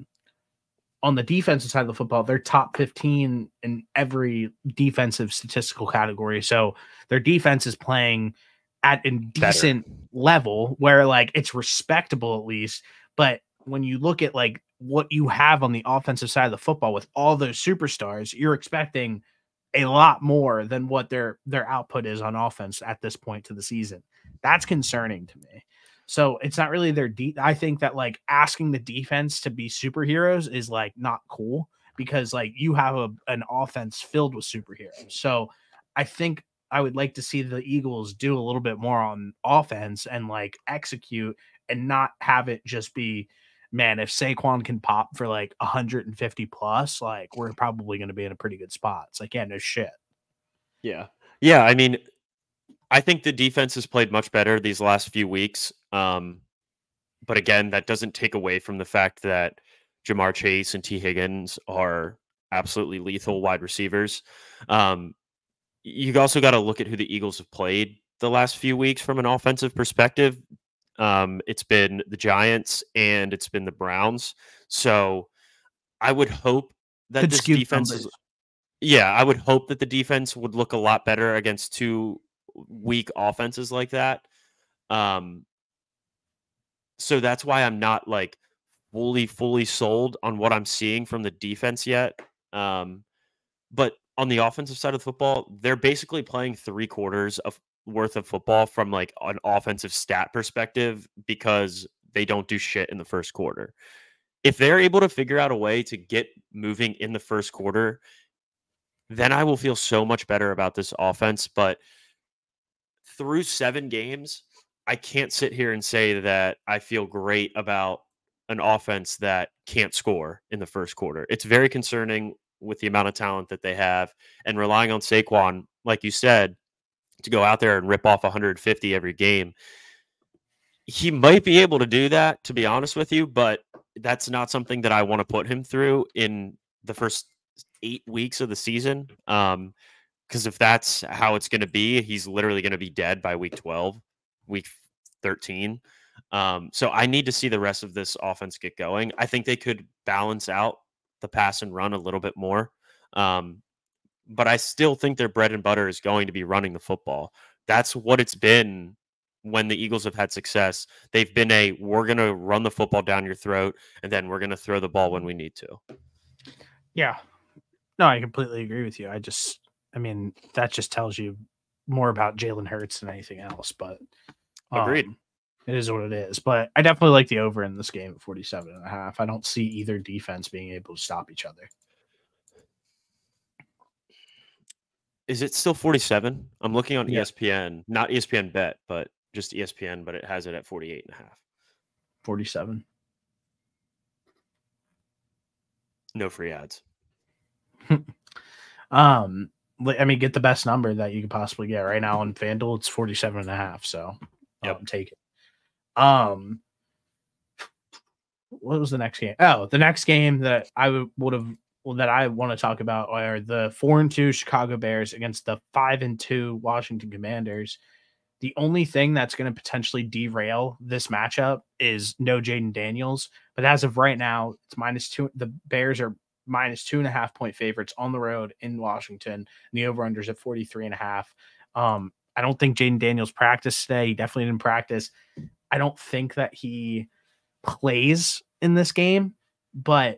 the defensive side of the football, they're top 15 in every defensive statistical category. So their defense is playing at a decent level where like it's respectable at least. But when you look at like what you have on the offensive side of the football with all those superstars, you're expecting a lot more than what their output is on offense at this point to the season. That's concerning to me. So it's not really their I think that like asking the defense to be superheroes is like not cool because like you have an offense filled with superheroes. So I think I would like to see the Eagles do a little bit more on offense and like execute and not have it just be, man, if Saquon can pop for like 150 plus, like we're probably going to be in a pretty good spot. It's like, yeah, no shit. Yeah. Yeah. I mean, I think the defense has played much better these last few weeks. But again, that doesn't take away from the fact that Jamar Chase and T. Higgins are absolutely lethal wide receivers. You also got to look at who the Eagles have played the last few weeks from an offensive perspective. It's been the Giants and it's been the Browns. So I would hope that this defense is. Yeah, I would hope that the defense would look a lot better against two weak offenses like that. So that's why I'm not like fully sold on what I'm seeing from the defense yet. But on the offensive side of football, they're basically playing 3/4 of worth of football from like an offensive stat perspective because they don't do shit in the first quarter. If they're able to figure out a way to get moving in the first quarter, then I will feel so much better about this offense. But through 7 games, I can't sit here and say that I feel great about an offense that can't score in the first quarter. It's very concerning with the amount of talent that they have and relying on Saquon, like you said, to go out there and rip off 150 every game. He might be able to do that, to be honest with you, but that's not something that I want to put him through in the first 8 weeks of the season. Because if that's how it's going to be, he's literally going to be dead by week 12, week 13. So I need to see the rest of this offense get going. I think they could balance out the pass and run a little bit more. But I still think their bread and butter is going to be running the football. That's what it's been when the Eagles have had success. They've been we're going to run the football down your throat, and then we're going to throw the ball when we need to. Yeah. No, I completely agree with you. I mean, that just tells you more about Jalen Hurts than anything else, but agreed. It is what it is. But I definitely like the over in this game at 47.5. I don't see either defense being able to stop each other. Is it still 47? I'm looking on ESPN, not ESPN Bet, but just ESPN, but it has it at 48.5. 47. No free ads. I mean, get the best number that you could possibly get right now on FanDuel. It's 47.5. So take it. What was the next game? Oh, the next game that I want to talk about are the 4-2 Chicago Bears against the 5-2 Washington Commanders. The only thing that's going to potentially derail this matchup is no Jaden Daniels. But as of right now, it's -2. The Bears are -2.5 point favorites on the road in Washington. And the over-unders at 43.5. I don't think Jaden Daniels practiced today. He definitely didn't practice. I don't think that he plays in this game,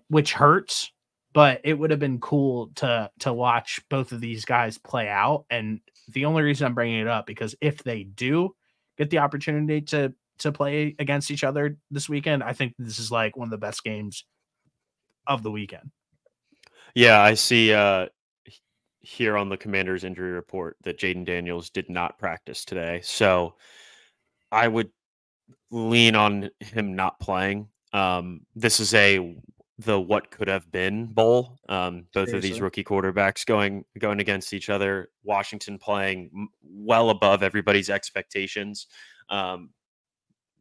which hurts. But it would have been cool to watch both of these guys play out. And the only reason I'm bringing it up because if they do get the opportunity to play against each other this weekend, I think this is like one of the best games of the weekend. Yeah, I see. hear on the Commander's injury report that Jaden Daniels did not practice today. So I would lean on him not playing. This is the what could have been bowl. Both of these Seriously. rookie quarterbacks going against each other. Washington playing well above everybody's expectations.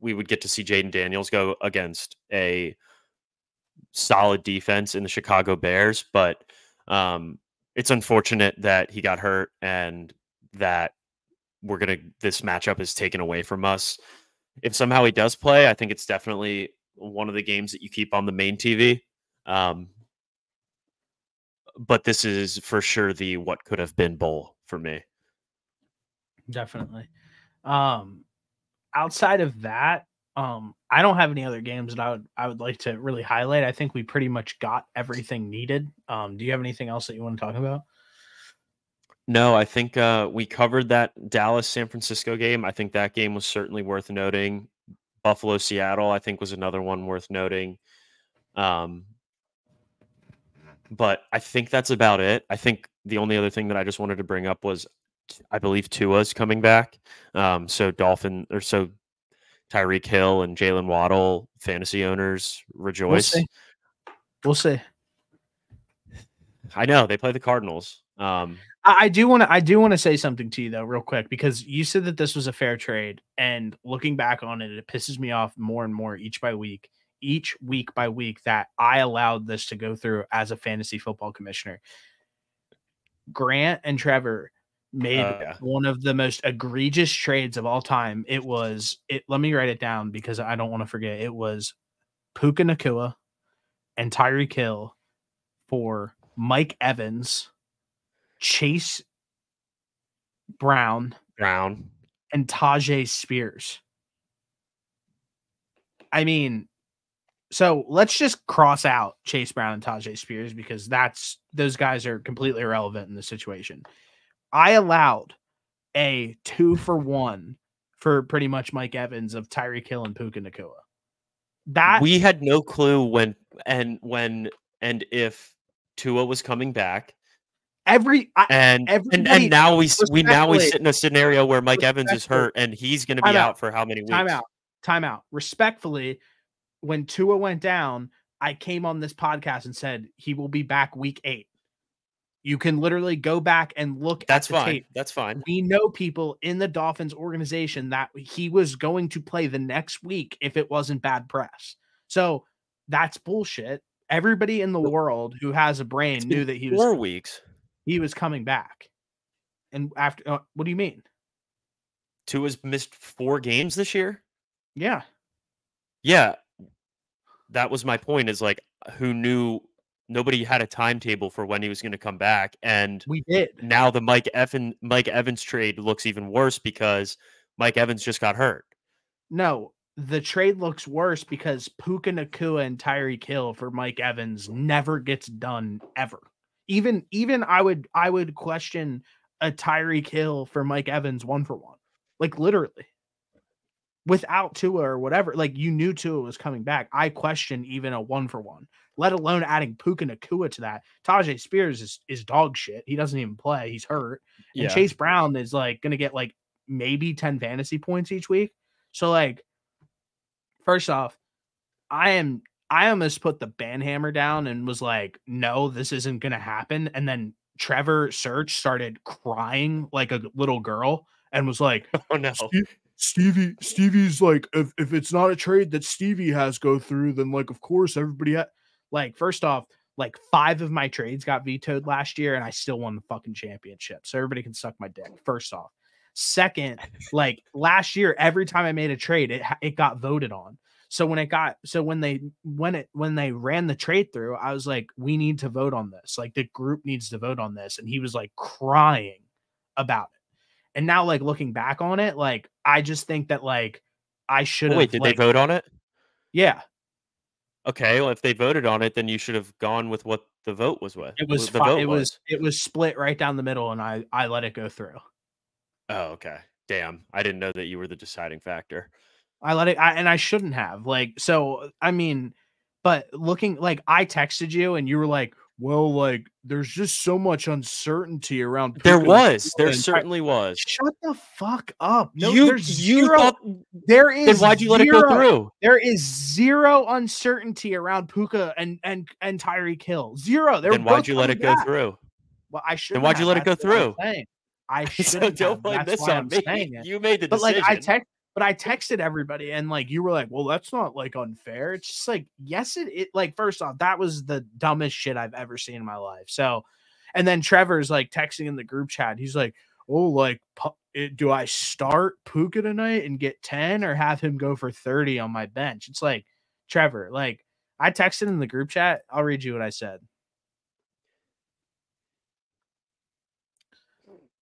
We would get to see Jaden Daniels go against a solid defense in the Chicago Bears, but it's unfortunate that he got hurt and that this matchup is taken away from us. If somehow he does play, I think it's definitely one of the games that you keep on the main TV. But this is for sure the what could have been bowl for me. Definitely. Outside of that, I don't have any other games that I would like to really highlight. I think we pretty much got everything needed. Do you have anything else that you want to talk about? No, I think we covered that Dallas-San Francisco game. I think that game was certainly worth noting. Buffalo-Seattle, I think, was another one worth noting. But I think that's about it. I think the only other thing that I just wanted to bring up was, I believe Tua's coming back. So Tyreek Hill and Jalen Waddle, fantasy owners, rejoice. We'll see. I know they play the Cardinals. I do want to say something to you though, real quick, because you said that this was a fair trade, and looking back on it, it pisses me off more and more each week by week that I allowed this to go through as a fantasy football commissioner. Grant and Trevor made one of the most egregious trades of all time. Let me write it down because I don't want to forget. It was Puka Nacua and Tyreek Hill for Mike Evans, Chase Brown, and Tajay Spears. I mean, so let's just cross out Chase Brown and Tajay Spears because those guys are completely irrelevant in the situation. I allowed a 2-for-1 for pretty much Mike Evans of Tyreek Hill and Puka Nacua. That we had no clue when and if Tua was coming back. And now we sit in a scenario where Mike Evans is hurt and he's going to be out for how many weeks? Time out. Respectfully, when Tua went down, I came on this podcast and said he will be back week 8. You can literally go back and look at the tape. That's fine. We know people in the Dolphins organization that he was going to play the next week if it wasn't bad press. So that's bullshit. Everybody in the world who has a brain knew that he was 4 weeks. He was coming back. And after, what do you mean? Tua's missed 4 games this year? Yeah. Yeah. That was my point, is like, who knew? Nobody had a timetable for when he was going to come back. And we did. Now the Mike Evans trade looks even worse because Mike Evans just got hurt. No, the trade looks worse because Puka Nacua and Tyreek Hill for Mike Evans never gets done ever. Even I would question a Tyreek Hill for Mike Evans 1-for-1. Like literally. Without Tua or whatever, like you knew Tua was coming back. I question even a 1-for-1, let alone adding Puka Nacua to that. Tajay Spears is dog shit. He doesn't even play. He's hurt. And Chase Brown is like going to get like maybe 10 fantasy points each week. So like, first off, I almost put the banhammer down and was like, no, this isn't going to happen. And then Trevor Search started crying like a little girl and was like, oh no. Stevie's like, if it's not a trade that Stevie has go through, then like, of course, everybody like, first off, like 5 of my trades got vetoed last year and I still won the fucking championship. So everybody can suck my dick. First off. Second, like last year, every time I made a trade, it got voted on. So when they ran the trade through, I was like, we need to vote on this. Like the group needs to vote on this. And he was like crying about it. And now, like looking back on it, like I just think that like I should have. Wait, did they vote on it? Yeah. Okay, well, if they voted on it, then you should have gone with what the vote was with. It was it was split right down the middle, and I let it go through. Oh, okay. Damn, I didn't know that you were the deciding factor. I let it, and I shouldn't have. Like, so I mean, but looking like I texted you, and you were like, well, like, there's just so much uncertainty around There Puka was. There and certainly was. shut the fuck up. No, You there's zero. thought There then is why'd you let it go zero. through? There is zero uncertainty around Puka and Tyreek Hill. Zero. They were Then why'd both you let it coming go back. through? Well, I Then shouldn't why'd you have. let it go That's what I'm through? saying. I So shouldn't don't have. blame That's this why on I'm me. saying it. You made the But like decision. I texted everybody and like you were like, well, that's not like unfair. It's just like, yes, it like first off, that was the dumbest shit I've ever seen in my life. So, and then Trevor's like texting in the group chat. He's like, oh, like, do I start Puka tonight and get 10 or have him go for 30 on my bench? It's like, Trevor, like, I texted in the group chat. I'll read you what I said.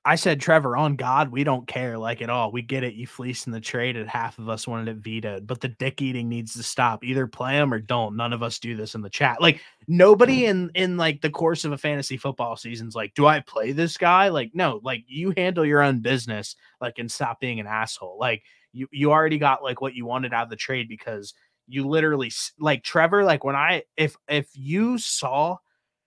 I said, Trevor, on God, we don't care like at all. We get it. You fleeced in the trade and half of us wanted it vetoed, but the dick eating needs to stop. Either play him or don't. None of us do this in the chat. Like nobody in like the course of a fantasy football season's like, do I play this guy? Like, no, like you handle your own business, like, and stop being an asshole. Like you already got like what you wanted out of the trade because you literally like Trevor, like when if you saw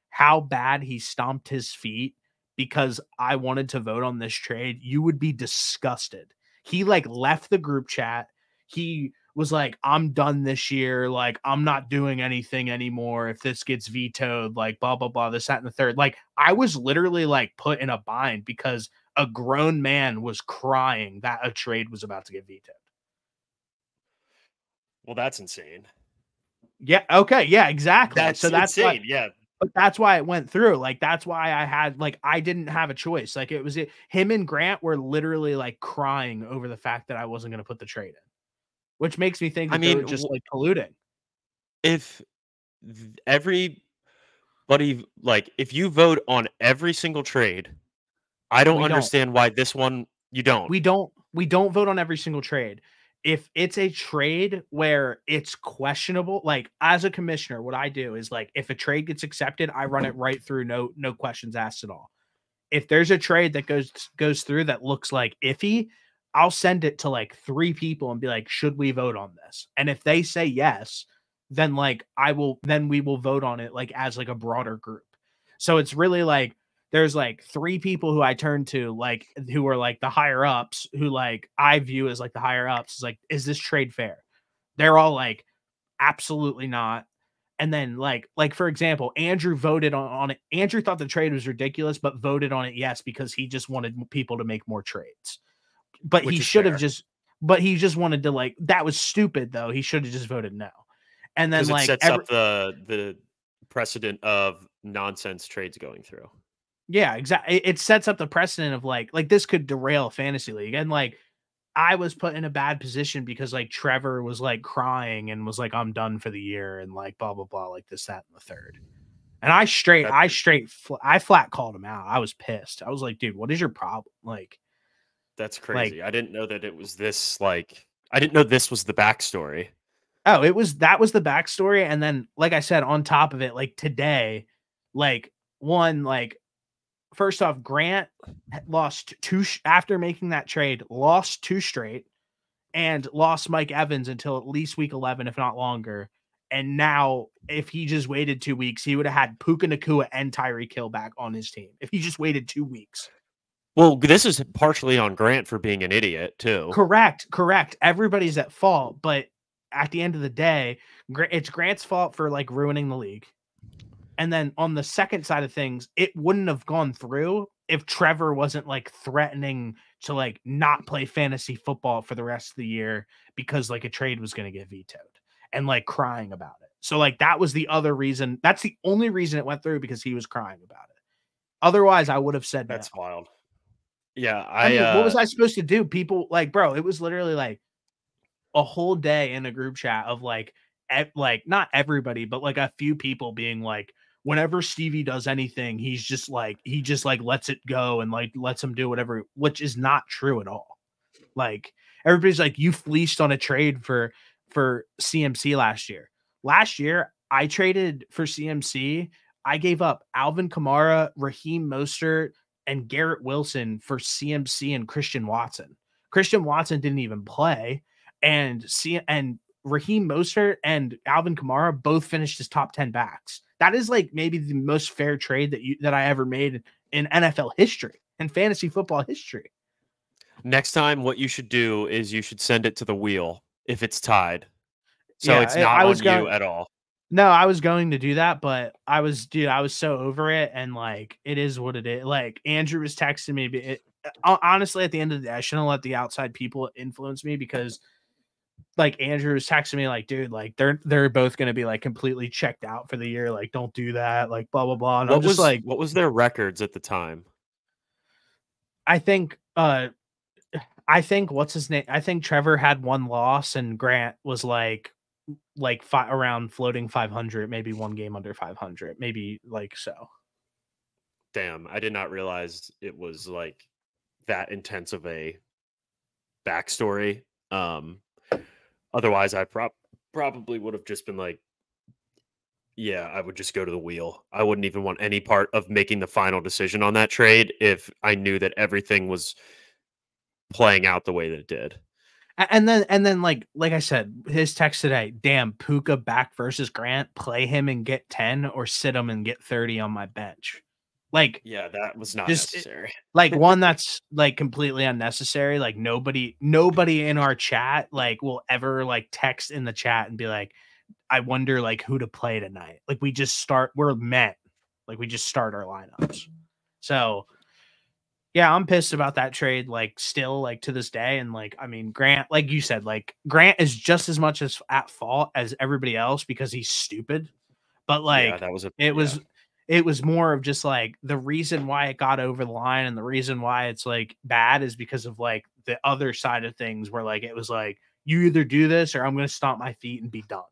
how bad he stomped his feet because I wanted to vote on this trade, you would be disgusted. He like left the group chat. He was like, I'm done this year. Like, I'm not doing anything anymore. If this gets vetoed, like blah, blah, blah, this, that, and the third. Like, I was literally like put in a bind because a grown man was crying that a trade was about to get vetoed. Well, that's insane. Yeah. Okay. Yeah, exactly. That's so that's insane. what, Yeah. but that's why it went through. Like, that's why I had, like, I didn't have a choice. Like, it was him and Grant were literally like crying over the fact that I wasn't going to put the trade in, which makes me think that they were just like colluding. If everybody, like, if you vote on every single trade, I don't understand why this one you don't. We don't vote on every single trade. If it's a trade where it's questionable, like as a commissioner, what I do is like if a trade gets accepted, I run it right through, no questions asked at all. If there's a trade that goes through that looks like iffy, I'll send it to like 3 people and be like, should we vote on this? And if they say yes, then like then we will vote on it like as like a broader group. So it's really like there's like 3 people who I turn to, like who are like the higher ups, who like I view as like the higher ups. It's like, is this trade fair? They're all like, absolutely not. And then like for example, Andrew voted on it. Andrew thought the trade was ridiculous, but voted on it yes because he just wanted people to make more trades. But he should have just wanted to like, that was stupid though. He should have just voted no. And then like it sets up the precedent of nonsense trades going through. Yeah, exactly. It sets up the precedent of like this could derail a fantasy league. And like I was put in a bad position because like Trevor was like crying and was like, I'm done for the year and like blah, blah, blah, like this, that, and the third. And I flat called him out. I was pissed. I was like, dude, what is your problem? Like, that's crazy. I didn't know that it was this, like, I didn't know this was the backstory. Oh, that was the backstory. And then, like I said, on top of it, like today, like first off, Grant lost 2 after making that trade, lost 2 straight and lost Mike Evans until at least week 11, if not longer. And now if he just waited 2 weeks, he would have had Puka Nacua and Tyreek Hill back on his team. If he just waited 2 weeks. Well, this is partially on Grant for being an idiot too. Correct. Everybody's at fault. But at the end of the day, it's Grant's fault for like ruining the league. And then on the second side of things, it wouldn't have gone through if Trevor wasn't like threatening to like not play fantasy football for the rest of the year because like a trade was going to get vetoed and like crying about it. So like that was the other reason. That's the only reason it went through, because he was crying about it. Otherwise, I would have said that's no. wild. Yeah. I mean, what was I supposed to do? People like, bro, it was literally like a whole day in a group chat of like not everybody, but like a few people being like, whenever Stevie does anything, he just lets it go and like lets him do whatever, which is not true at all. Like everybody's like, you fleeced on a trade for CMC last year. Last year, I traded for CMC. I gave up Alvin Kamara, Raheem Mostert, and Garrett Wilson for CMC and Christian Watson. Christian Watson didn't even play, and Raheem Mostert and Alvin Kamara both finished as top 10 backs. that is like maybe the most fair trade that I ever made in NFL history and fantasy football history. Next time, what you should do is you should send it to the wheel if it's tied. So it's Yeah, not I was on you going. at all. No, I was going to do that, but I was so over it, and like it is what it is. Like Andrew was texting me. Honestly, at the end of the day, I shouldn't let the outside people influence me because like Andrew was texting me like, dude, like they're both gonna be like completely checked out for the year. Like, don't do that, like blah blah blah. And I'm just like, What was their records at the time? I think what's his name? I think Trevor had one loss and Grant was like around floating 500, maybe one game under 500, maybe like so. Damn, I did not realize it was like that intense of a backstory. Otherwise, I probably would have just been like, yeah, I would just go to the wheel. I wouldn't even want any part of making the final decision on that trade if I knew that everything was playing out the way that it did. And then like I said, his text today, damn, Puka back versus Grant, play him and get 10 or sit him and get 30 on my bench. Like, yeah, that was not just necessary. Like one that's like completely unnecessary. Like nobody in our chat like will ever like text in the chat and be like, I wonder like who to play tonight. Like we're met. Like we just start our lineups. So yeah, I'm pissed about that trade, like still like to this day. And like, I mean, Grant, like you said, like Grant is just as much as at fault as everybody else because he's stupid. But like it was more of just like the reason why it got over the line and the reason why it's like bad is because of like the other side of things where like it was like you either do this or I'm gonna stomp my feet and be done.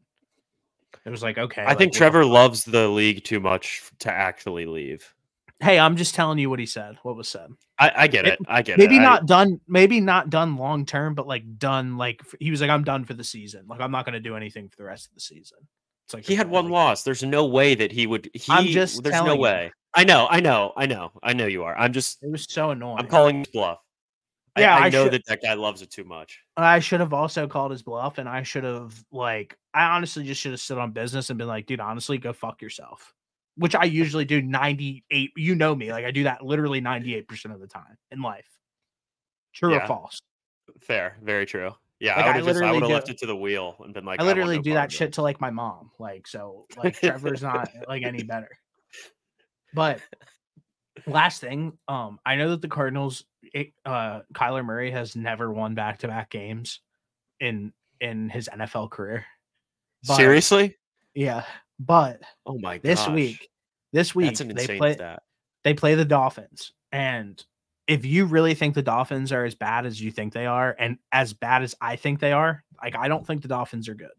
It was like, okay. I think Trevor loves the league too much to actually leave. Hey, I'm just telling you what he said. What was said. I get it. I get maybe it. Maybe not done long term, but like done. Like he was like, I'm done for the season. Like I'm not going to do anything for the rest of the season. It's like he had one loss. There's no way that he would. I'm just. There's no way. I know you are. I'm just. It was so annoying. I'm calling his bluff. Yeah, I know that guy loves it too much. I should have also called his bluff, and I should have I honestly just should have stood on business and been like, dude, honestly, go fuck yourself. Which I usually do 98. You know me, like I do that literally 98% of the time in life. True or false? Fair, very true. Yeah, like, I would have left it to the wheel and been like, I literally do that shit to like my mom. Like, so like Trevor's not like any better. But last thing, I know that the Cardinals, Kyler Murray has never won back-to-back games in his NFL career. But, seriously? Yeah, but oh my gosh. This week that's an insane stat. They play the Dolphins, and if you really think the Dolphins are as bad as you think they are, and as bad as I think they are, like I don't think the Dolphins are good.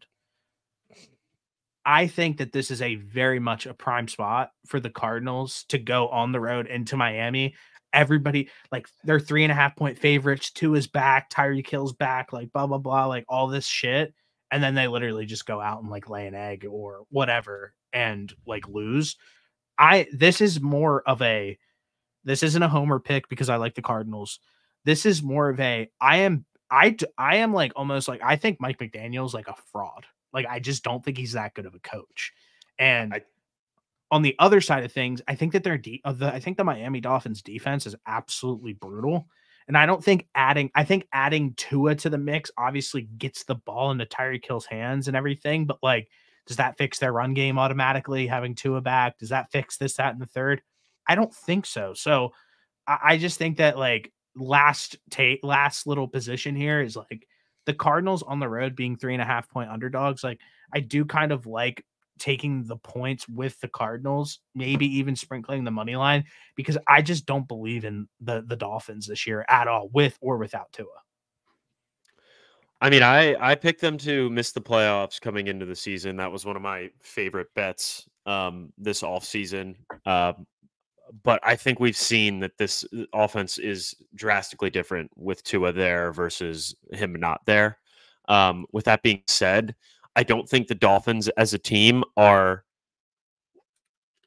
I think that this is a very much a prime spot for the Cardinals to go on the road into Miami. Everybody, like, they're 3.5-point favorites. Tua is back. Tyreek Hill's back. Like, blah, blah, blah. Like, all this shit. And then they literally just go out and, like, lay an egg or whatever and, like, lose. This is more of a – this isn't a homer pick because I like the Cardinals. This is more of a – I am like almost like – I think Mike McDaniel's like a fraud. Like, I just don't think he's that good of a coach. And on the other side of things, I think that I think the Miami Dolphins defense is absolutely brutal. And I think adding Tua to the mix obviously gets the ball into Tyreek Hill's hands and everything. But like, does that fix their run game automatically? Having Tua back, does that fix this, that, and the third? I don't think so. So I just think that like last little position here is like, the Cardinals on the road being 3.5-point underdogs. Like I do kind of like taking the points with the Cardinals, maybe even sprinkling the money line because I just don't believe in the Dolphins this year at all, with or without Tua. I mean, I picked them to miss the playoffs coming into the season. That was one of my favorite bets this offseason. But I think we've seen that this offense is drastically different with Tua there versus him not there. With that being said, I don't think the Dolphins as a team are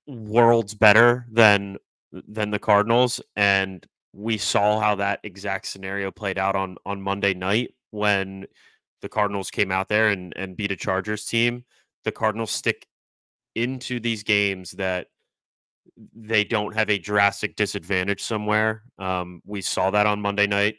worlds better than the Cardinals. And we saw how that exact scenario played out on Monday night when the Cardinals came out there and beat a Chargers team. The Cardinals stick into these games that they don't have a drastic disadvantage somewhere. We saw that on Monday night,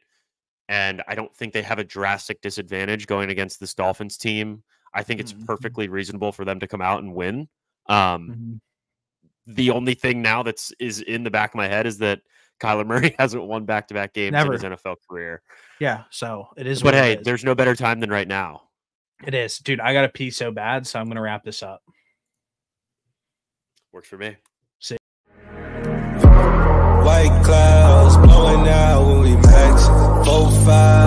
and I don't think they have a drastic disadvantage going against this Dolphins team. I think it's perfectly reasonable for them to come out and win. The only thing now is in the back of my head is that Kyler Murray hasn't won back-to-back games in his NFL career. Yeah, so it is. But hey, there's no better time than right now. It is. Dude, I got to pee so bad, so I'm going to wrap this up. Works for me. See. White clouds blowing out when we max 4-5.